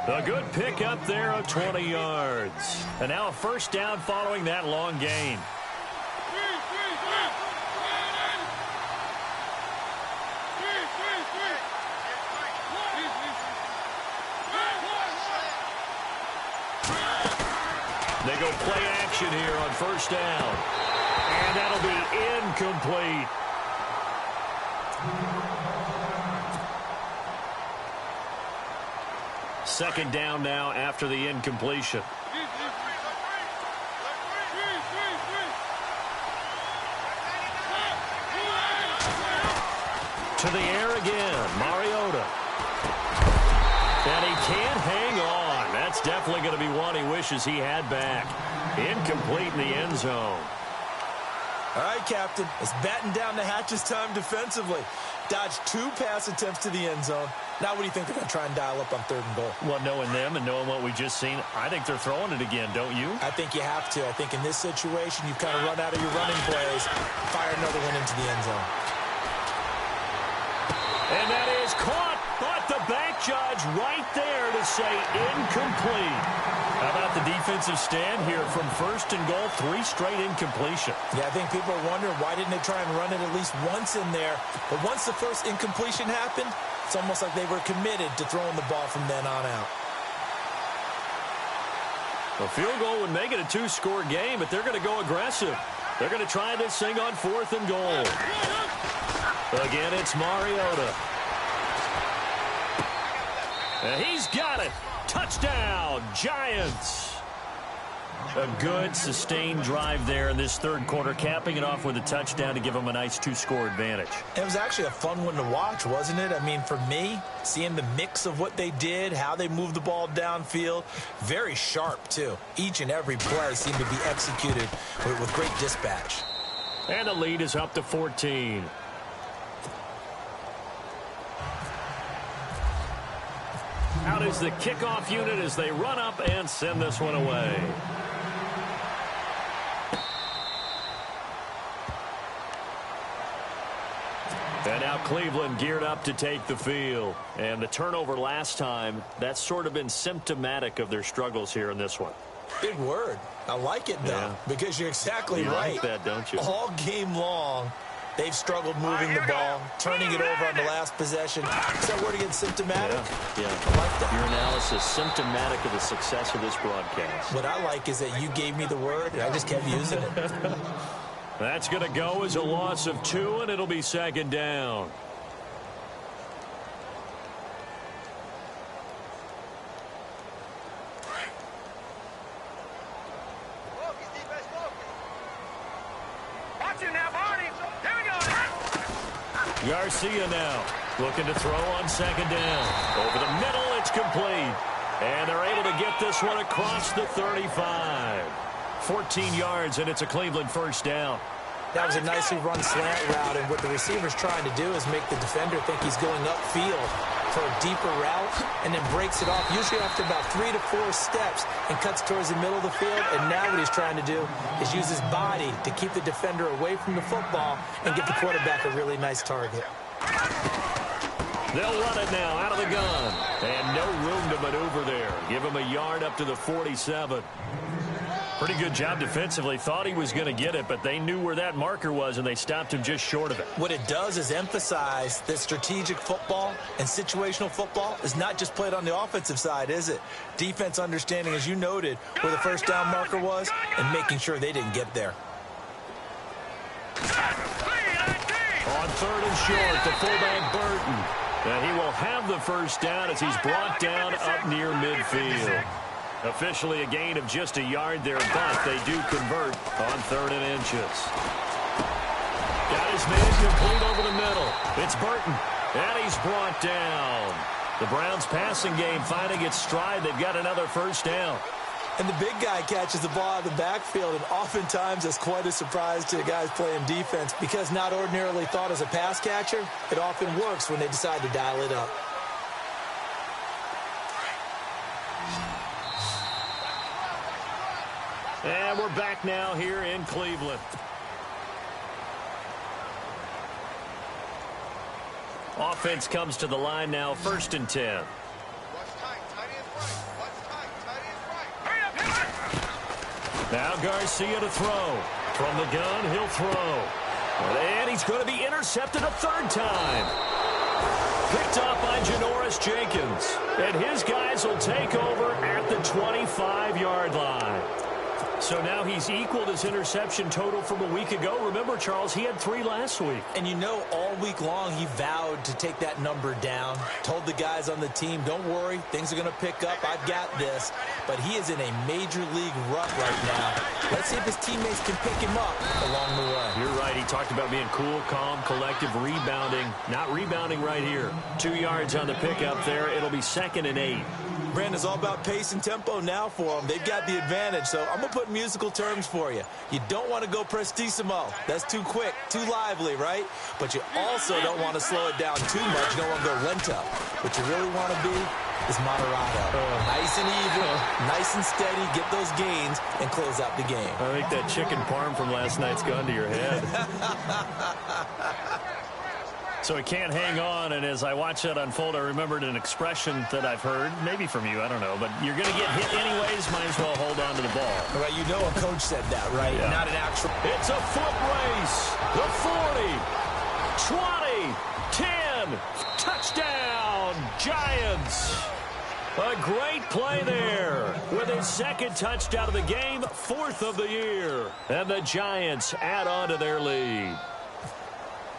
A good pick up there of 20 yards. And now a first down following that long gain. They go play action here on first down. And that'll be incomplete. Second down now after the incompletion. To the air again, Mariota. And he can't hang on. That's definitely going to be one he wishes he had back. Incomplete in the end zone. All right, Captain. It's batten down the hatches time defensively. Dodged 2 pass attempts to the end zone. Now what do you think they're going to try and dial up on 3rd and goal? Well, knowing them and knowing what we just seen, I think they're throwing it again, don't you? I think you have to. I think in this situation, you've kind of run out of your running plays. Fire another one into the end zone. And that is caught, but the back judge right there to say incomplete. How about the defensive stand here from 1st and goal, 3 straight incompletion. Yeah, I think people are wondering why didn't they try and run it at least once in there. But once the first incompletion happened, it's almost like they were committed to throwing the ball from then on out. A field goal would make it a 2-score game, but they're going to go aggressive. They're going to try this thing on 4th and goal. Again, it's Mariota. And he's got it. Touchdown, Giants. A good, sustained drive there in this 3rd quarter, capping it off with a touchdown to give them a nice 2-score advantage. It was actually a fun one to watch, wasn't it? I mean, for me, seeing the mix of what they did, how they moved the ball downfield, very sharp, too. Each and every play seemed to be executed with great dispatch. And the lead is up to 14. Out is the kickoff unit as they run up and send this one away. And now Cleveland geared up to take the field. And the turnover last time, that's sort of been symptomatic of their struggles here in this one. Big word. I like it, though, because you're exactly right. You like that, don't you? All game long, they've struggled moving the ball, turning it over on the last possession. Is that word again, symptomatic? Yeah. I like that. Your analysis, symptomatic of the success of this broadcast. What I like is that you gave me the word, and I just kept using it. That's going to go as a loss of 2, and it'll be second down. Garcia now looking to throw on second down. Over the middle, it's complete. And they're able to get this one across the 35. 14 yards, and it's a Cleveland first down. That was a nicely run slant route, and what the receiver's trying to do is make the defender think he's going upfield for a deeper route, and then breaks it off, usually after about 3 to 4 steps, and cuts towards the middle of the field. And now what he's trying to do is use his body to keep the defender away from the football and give the quarterback a really nice target. They'll run it now out of the gun, and no room to maneuver there. Give him a yard up to the 47. Pretty good job defensively. Thought he was going to get it, but they knew where that marker was, and they stopped him just short of it. What it does is emphasize that strategic football and situational football is not just played on the offensive side, is it? Defense understanding, as you noted, where the first down marker was and making sure they didn't get there. On third and short, the fullback Burton. And he will have the first down as he's brought down up near midfield. Officially a gain of just a yard there, but they do convert on 3rd and inches. Got his man complete over the middle. It's Burton, and he's brought down. The Browns passing game finding its stride. They've got another first down. And the big guy catches the ball out of the backfield, and oftentimes that's quite a surprise to the guys playing defense, because not ordinarily thought as a pass catcher, it often works when they decide to dial it up. And we're back now here in Cleveland. Offense comes to the line now, 1st and 10. Now Garcia to throw. From the gun, he'll throw. And he's going to be intercepted a 3rd time. Picked off by Janoris Jenkins. And his guys will take over at the 25-yard line. So now he's equaled his interception total from a week ago. Remember, Charles, he had 3 last week. And you know, all week long he vowed to take that number down. Told the guys on the team, don't worry, things are going to pick up. I've got this. But he is in a major league rut right now. Let's see if his teammates can pick him up along the way. You're right. He talked about being cool, calm, collective, rebounding. Not rebounding right here. 2 yards on the pickup there. It'll be 2nd and 8. Brandon, it's all about pace and tempo now for them. They've got the advantage, so I'm going to put musical terms for you. You don't want to go prestissimo. That's too quick, too lively, right? But you also don't want to slow it down too much. You don't want to go lento. What you really want to be is moderato. Nice and even, nice and steady, get those gains, and close out the game. I think that chicken parm from last night's gone to your head. So he can't hang on, and as I watch that unfold, I remembered an expression that I've heard, maybe from you, I don't know, but you're going to get hit anyways, might as well hold on to the ball. All right, you know a coach said that, right? Yeah. Not an actual... It's a foot race. The 40, 20, 10, touchdown, Giants. A great play there with his 2nd touchdown of the game, 4th of the year. And the Giants add on to their lead.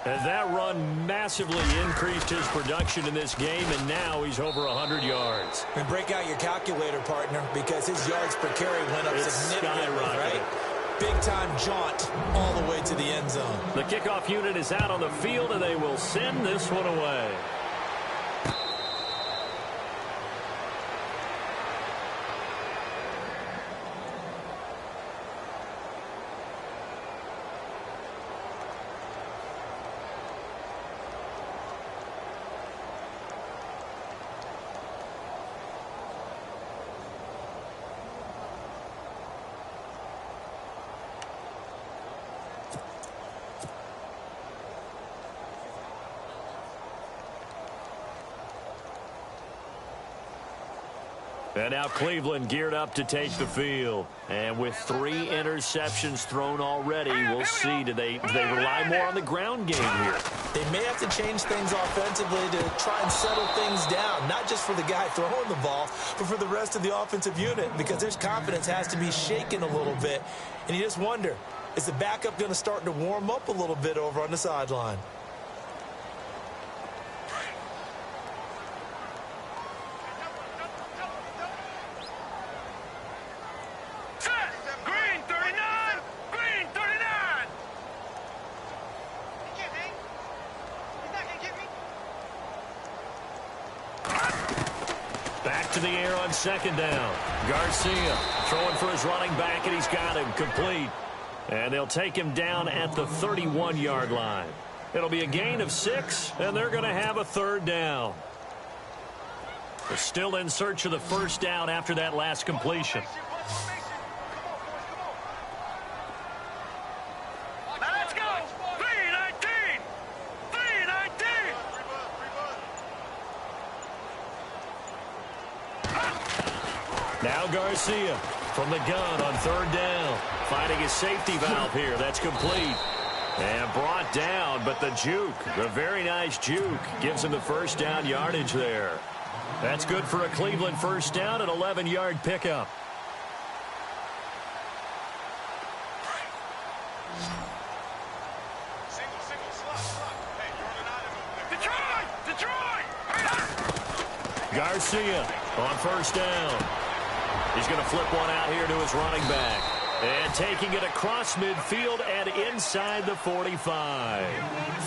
As that run massively increased his production in this game, and now he's over 100 yards. And break out your calculator, partner, because his yards per carry went up significantly, right? Big-time jaunt all the way to the end zone. The kickoff unit is out on the field, and they will send this one away. And now Cleveland geared up to take the field. And with 3 interceptions thrown already, we'll see. Do they rely more on the ground game here? They may have to change things offensively to try and settle things down, not just for the guy throwing the ball, but for the rest of the offensive unit, because their confidence has to be shaken a little bit. And you just wonder, is the backup going to start to warm up a little bit over on the sideline? Back to the air on second down. Garcia throwing for his running back, and he's got him complete. And they'll take him down at the 31-yard line. It'll be a gain of 6, and they're going to have a 3rd down. They're still in search of the first down after that last completion. Let's go! 319! 319! Now Garcia from the gun on 3rd down. Finding his safety valve here. That's complete. And brought down, but the juke, the very nice juke, gives him the first down yardage there. That's good for a Cleveland first down, an 11-yard pickup. Garcia on first down. He's going to flip one out here to his running back. And taking it across midfield and inside the 45.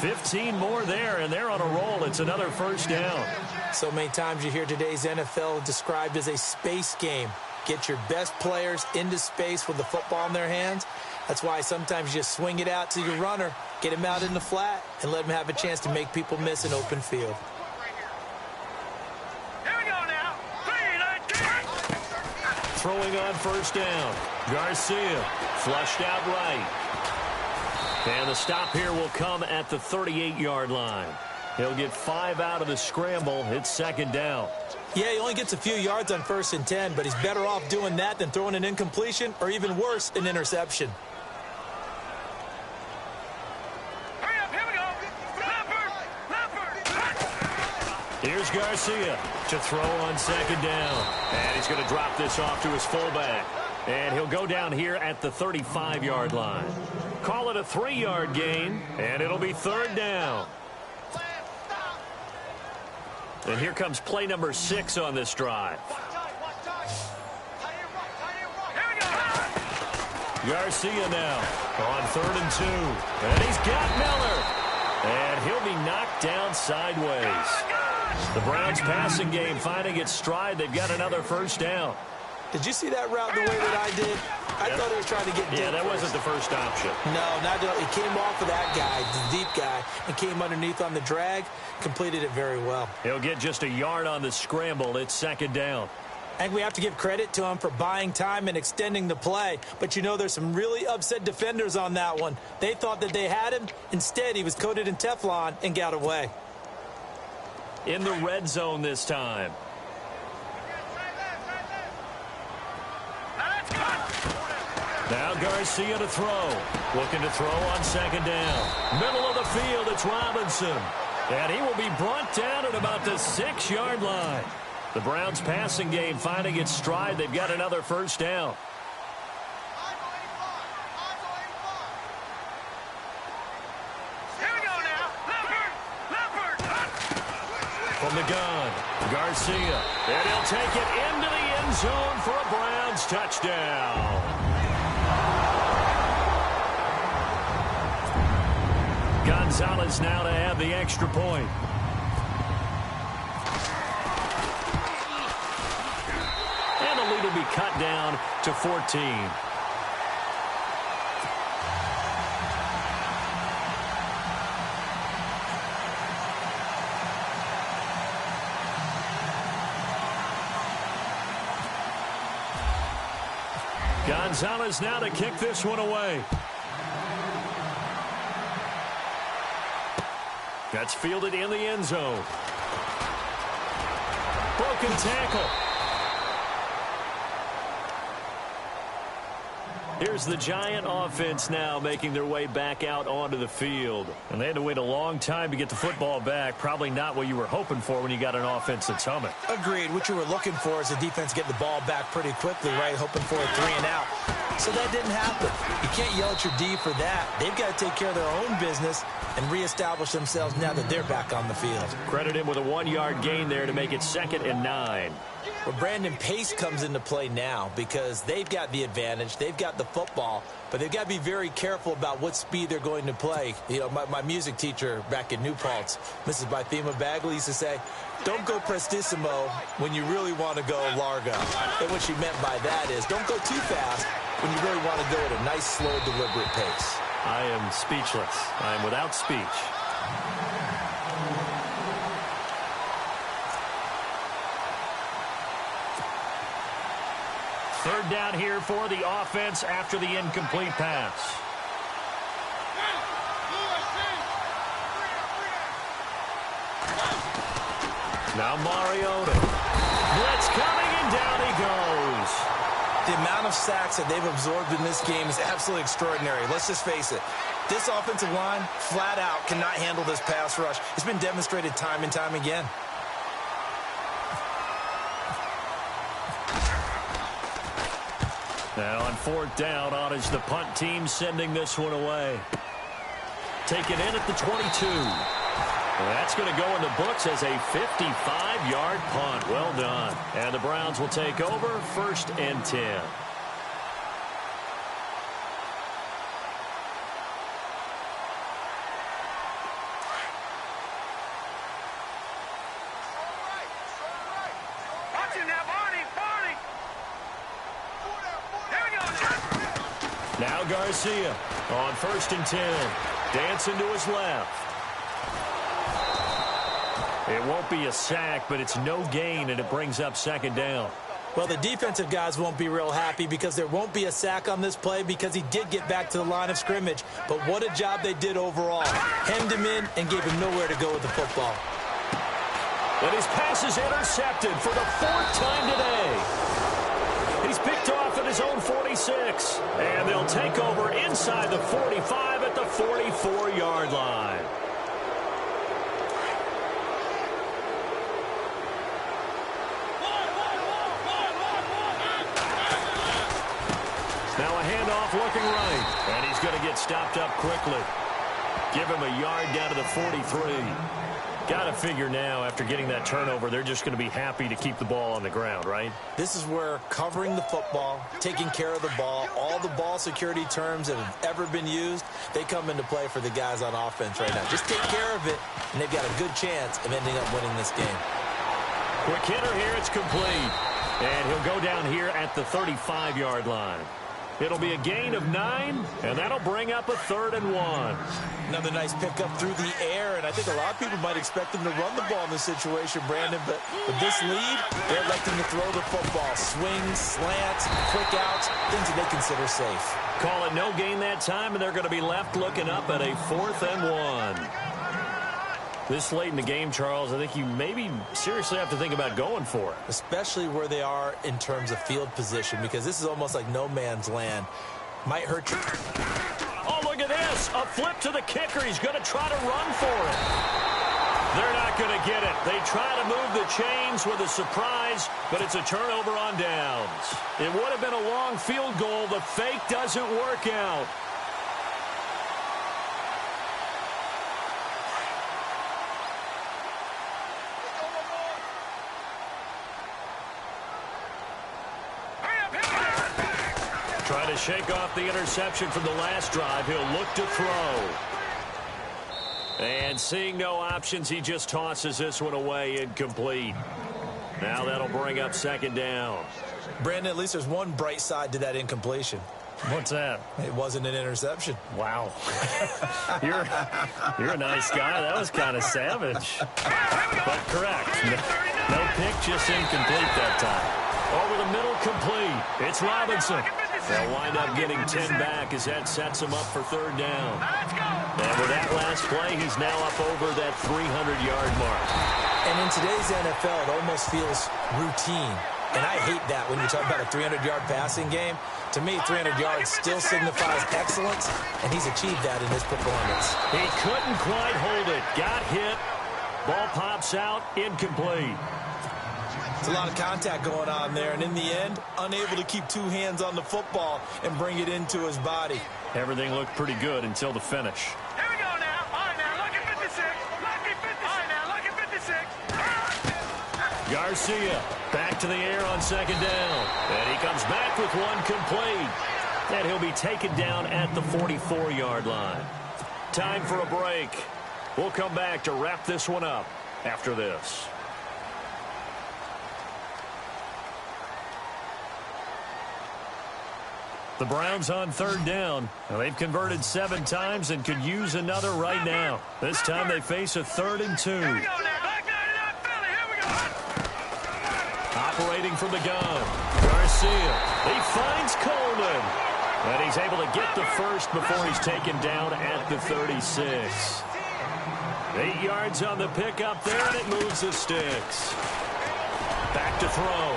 15 more there, and they're on a roll. It's another first down. So many times you hear today's NFL described as a space game. Get your best players into space with the football in their hands. That's why sometimes you just swing it out to your runner, get him out in the flat, and let him have a chance to make people miss an open field. Throwing on first down. Garcia flushed out right. And the stop here will come at the 38-yard line. He'll get 5 out of the scramble. It's second down. Yeah, he only gets a few yards on 1st and 10, but he's better off doing that than throwing an incompletion or even worse, an interception. Here's Garcia to throw on second down. And he's going to drop this off to his fullback. And he'll go down here at the 35-yard line. Call it a 3-yard gain, and it'll be 3rd down. And here comes play number 6 on this drive. Garcia now on 3rd and 2. And he's got Miller. And he'll be knocked down sideways. The Browns passing game finding its stride. They've got another first down. Did you see that route the way that I did? I thought he was trying to get deep. Yeah, that wasn't the first option. No, not at all. He came off of that guy, the deep guy, and came underneath on the drag, completed it very well. He'll get just a yard on the scramble. It's second down. I think we have to give credit to him for buying time and extending the play. But, you know, there's some really upset defenders on that one. They thought that they had him. Instead, he was coated in Teflon and got away. In the red zone this time. Now Garcia to throw. Looking to throw on second down. Middle of the field, it's Robinson. And he will be brought down at about the 6-yard line. The Browns passing game finding its stride. They've got another first down. From the gun, Garcia. And he'll take it into the end zone for a Browns touchdown. Gonzalez now to add the extra point. And the lead will be cut down to 14. Gonzalez now to kick this one away. That's fielded in the end zone. Broken tackle. Here's the Giant offense now making their way back out onto the field. And they had to wait a long time to get the football back. Probably not what you were hoping for when you got an offense that's humming. Agreed. What you were looking for is the defense get the ball back pretty quickly, right? Hoping for a 3-and-out. So that didn't happen. You can't yell at your D for that. They've got to take care of their own business and reestablish themselves now that they're back on the field. Credit him with a 1-yard gain there to make it 2nd and 9. Well, Brandon, pace comes into play now because they've got the advantage. They've got the football, but they've got to be very careful about what speed they're going to play. You know, my music teacher back in New Paltz, Mrs. Bythema Bagley, used to say, don't go prestissimo when you really want to go largo. And what she meant by that is don't go too fast when you really want to go at a nice, slow, deliberate pace. I am speechless. I am without speech. Third down here for the offense after the incomplete pass. Now Mariota. Blitz coming, and down he goes. The amount of sacks that they've absorbed in this game is absolutely extraordinary. Let's just face it. This offensive line, flat out, cannot handle this pass rush. It's been demonstrated time and time again. Now on 4th down, on is the punt team sending this one away. Taken in at the 22. That's going to go in the books as a 55-yard punt. Well done. And the Browns will take over 1st and 10. Now Garcia on 1st and 10. Dancing to his left. It won't be a sack, but it's no gain, and it brings up 2nd down. Well, the defensive guys won't be real happy because there won't be a sack on this play because he did get back to the line of scrimmage. But what a job they did overall. Hemmed him in and gave him nowhere to go with the football. And his pass is intercepted for the 4th time today. He's picked off at his own 46. And they'll take over inside the 45 at the 44-yard line. Now a handoff looking right. And he's going to get stopped up quickly. Give him a yard down to the 43. Got to figure now, after getting that turnover, they're just going to be happy to keep the ball on the ground, right? This is where covering the football, taking care of the ball, all the ball security terms that have ever been used, they come into play for the guys on offense right now. Just take care of it, and they've got a good chance of ending up winning this game. Quick hitter here, it's complete. And he'll go down here at the 35-yard line. It'll be a gain of 9, and that'll bring up a 3rd and 1. Another nice pickup through the air, and I think a lot of people might expect them to run the ball in this situation, Brandon, but with this lead, they're electing to throw the football. Swings, slants, quick outs, things that they consider safe. Call it no gain that time, and they're going to be left looking up at a 4th and 1. This late in the game, Charles, I think you maybe seriously have to think about going for it. Especially where they are in terms of field position, because this is almost like no man's land. Might hurt you. Oh, look at this. A flip to the kicker. He's going to try to run for it. They're not going to get it. They try to move the chains with a surprise, but it's a turnover on downs. It would have been a long field goal. The fake doesn't work out. Try to shake off the interception from the last drive. He'll look to throw. And seeing no options, he just tosses this one away, incomplete. Now that'll bring up 2nd down. Brandon, at least there's one bright side to that incompletion. What's that? It wasn't an interception. Wow. You're a nice guy. That was kind of savage. But correct. No pick, just incomplete that time. Over the middle, complete. It's Robinson. They'll wind up getting 10 back as that sets him up for 3rd down. And with that last play, he's now up over that 300-yard mark. And in today's NFL, it almost feels routine. And I hate that when you talk about a 300-yard passing game. To me, 300 yards still signifies excellence, and he's achieved that in his performance. He couldn't quite hold it. Got hit. Ball pops out. Incomplete. It's a lot of contact going on there, and in the end, unable to keep two hands on the football and bring it into his body. Everything looked pretty good until the finish. Here we go now. All right, now, look at 56. Lucky 56. All right, now, look at 56. Garcia back to the air on second down. And he comes back with one complete. And he'll be taken down at the 44-yard line. Time for a break. We'll come back to wrap this one up after this. The Browns on third down. Now, they've converted 7 times and could use another right now. This time they face a 3rd and 2. Here we go now. Back 99 Philly. Here we go. Operating from the gun. Garcia. He finds Coleman. And he's able to get the first before he's taken down at the 36. 8 yards on the pickup there, and it moves the sticks. Back to throw.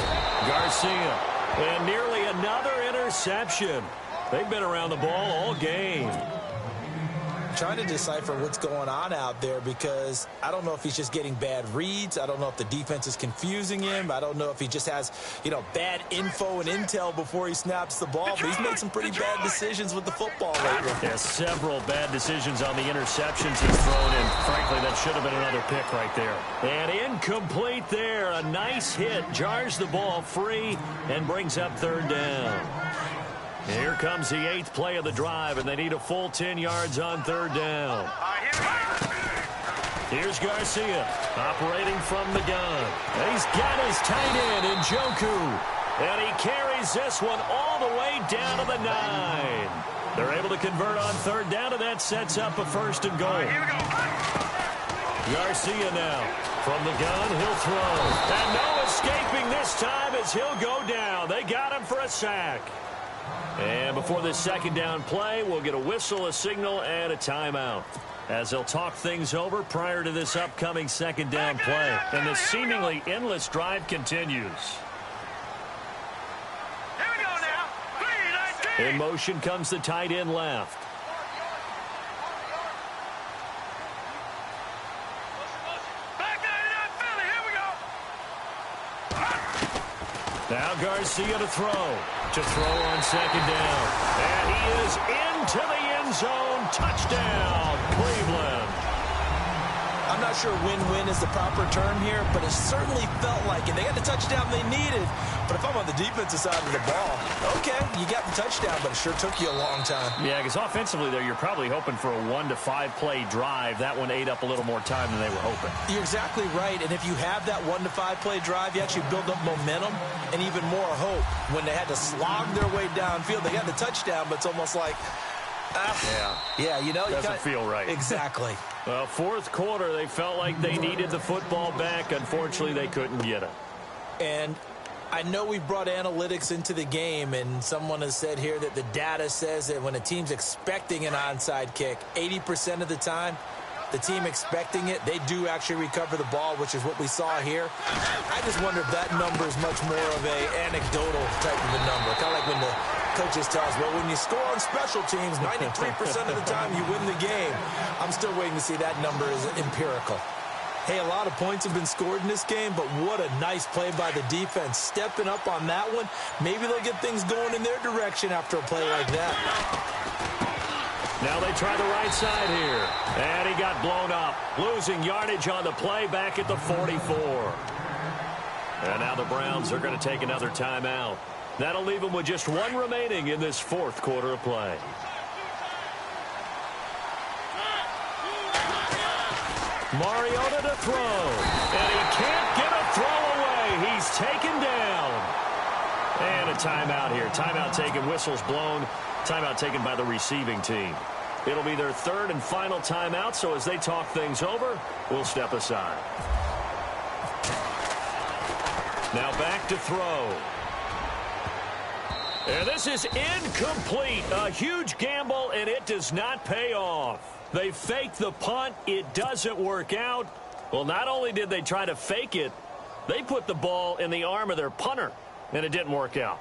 Garcia. And nearly another interception. They've been around the ball all game. Trying to decipher what's going on out there because I don't know if he's just getting bad reads. I don't know if the defense is confusing him. I don't know if he just has, bad info and intel before he snaps the ball. But he's made some pretty bad decisions with the football lately. Yeah, several bad decisions on the interceptions he's thrown in. Frankly, that should have been another pick right there. And incomplete there. A nice hit. Jars the ball free and brings up 3rd down. Here comes the 8th play of the drive, and they need a full 10 yards on 3rd down. Here's Garcia, operating from the gun. And he's got his tight end in Njoku. And he carries this one all the way down to the 9. They're able to convert on 3rd down, and that sets up a 1st and goal. Garcia now. From the gun, he'll throw. And no escaping this time as he'll go down. They got him for a sack. And before this 2nd down play, we'll get a whistle, a signal, and a timeout, as they'll talk things over prior to this upcoming 2nd down play. And the seemingly endless drive continues. Here we go now. 3-19. In motion comes the tight end left. Back 99 Philly. Here we go. Now Garcia to throw. To throw on 2nd down. And he is into the end zone. Touchdown, Cleveland. I'm not sure win-win is the proper term here, but it certainly felt like it. They got the touchdown they needed. But if I'm on the defensive side of the ball, okay, you got the touchdown, but it sure took you a long time. Yeah, because offensively there, you're probably hoping for a 1 to 5 play drive. That one ate up a little more time than they were hoping. You're exactly right. And if you have that 1 to 5 play drive, you actually build up momentum and even more hope. When they had to slog their way downfield, they got the touchdown, but it's almost like, doesn't feel right. Exactly. Well, 4th quarter, they felt like they needed the football back. Unfortunately, they couldn't get it. And I know we brought analytics into the game, and someone has said here that the data says that when a team's expecting an onside kick, 80% of the time, the team expecting it, they do actually recover the ball, which is what we saw here. I just wonder if that number is much more of a anecdotal type of a number. Kind of like when the coaches tell us, well, when you score on special teams, 93% of the time you win the game. I'm still waiting to see that number is empirical. Hey, a lot of points have been scored in this game, but what a nice play by the defense. Stepping up on that one, maybe they'll get things going in their direction after a play like that. Now they try the right side here. And he got blown up. Losing yardage on the play back at the 44. And now the Browns are going to take another timeout. That'll leave them with just 1 remaining in this 4th quarter of play. Mariota to throw. And he can't get a throw away. He's taken down. And a timeout here. Timeout taken, whistles blown. Timeout taken by the receiving team. It'll be their 3rd and final timeout, so as they talk things over, we'll step aside. Now back to throw. And this is incomplete. A huge gamble, and it does not pay off. They fake the punt. It doesn't work out. Well, not only did they try to fake it, they put the ball in the arm of their punter. And it didn't work out.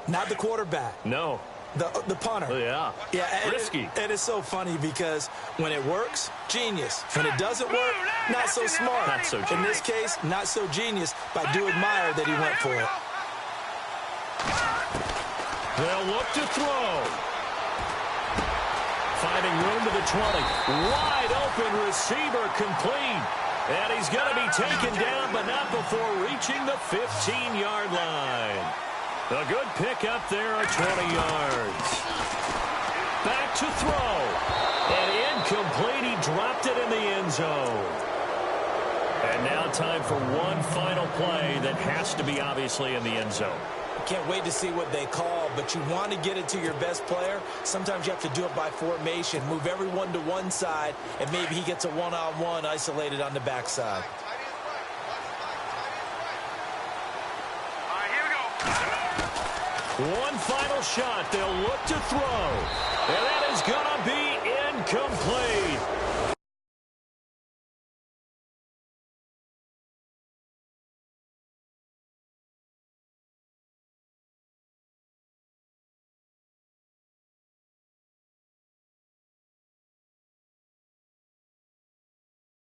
Not the quarterback. No. The punter. Yeah. Risky. And it's so funny because when it works, genius. When it doesn't work, not so smart. Not so genius. In this case, not so genius, but I do admire that he went for it. They'll look to throw. Finding room to the 20. Wide open receiver complete. And he's going to be taken down, but not before reaching the 15-yard line. A good pickup there at 20 yards. Back to throw. And incomplete. He dropped it in the end zone. And now time for one final play that has to be obviously in the end zone. Can't wait to see what they call, but you want to get it to your best player. Sometimes you have to do it by formation. Move everyone to one side, and maybe he gets a one-on-one isolated on the backside. One final shot. They'll look to throw. And that is going to be incomplete.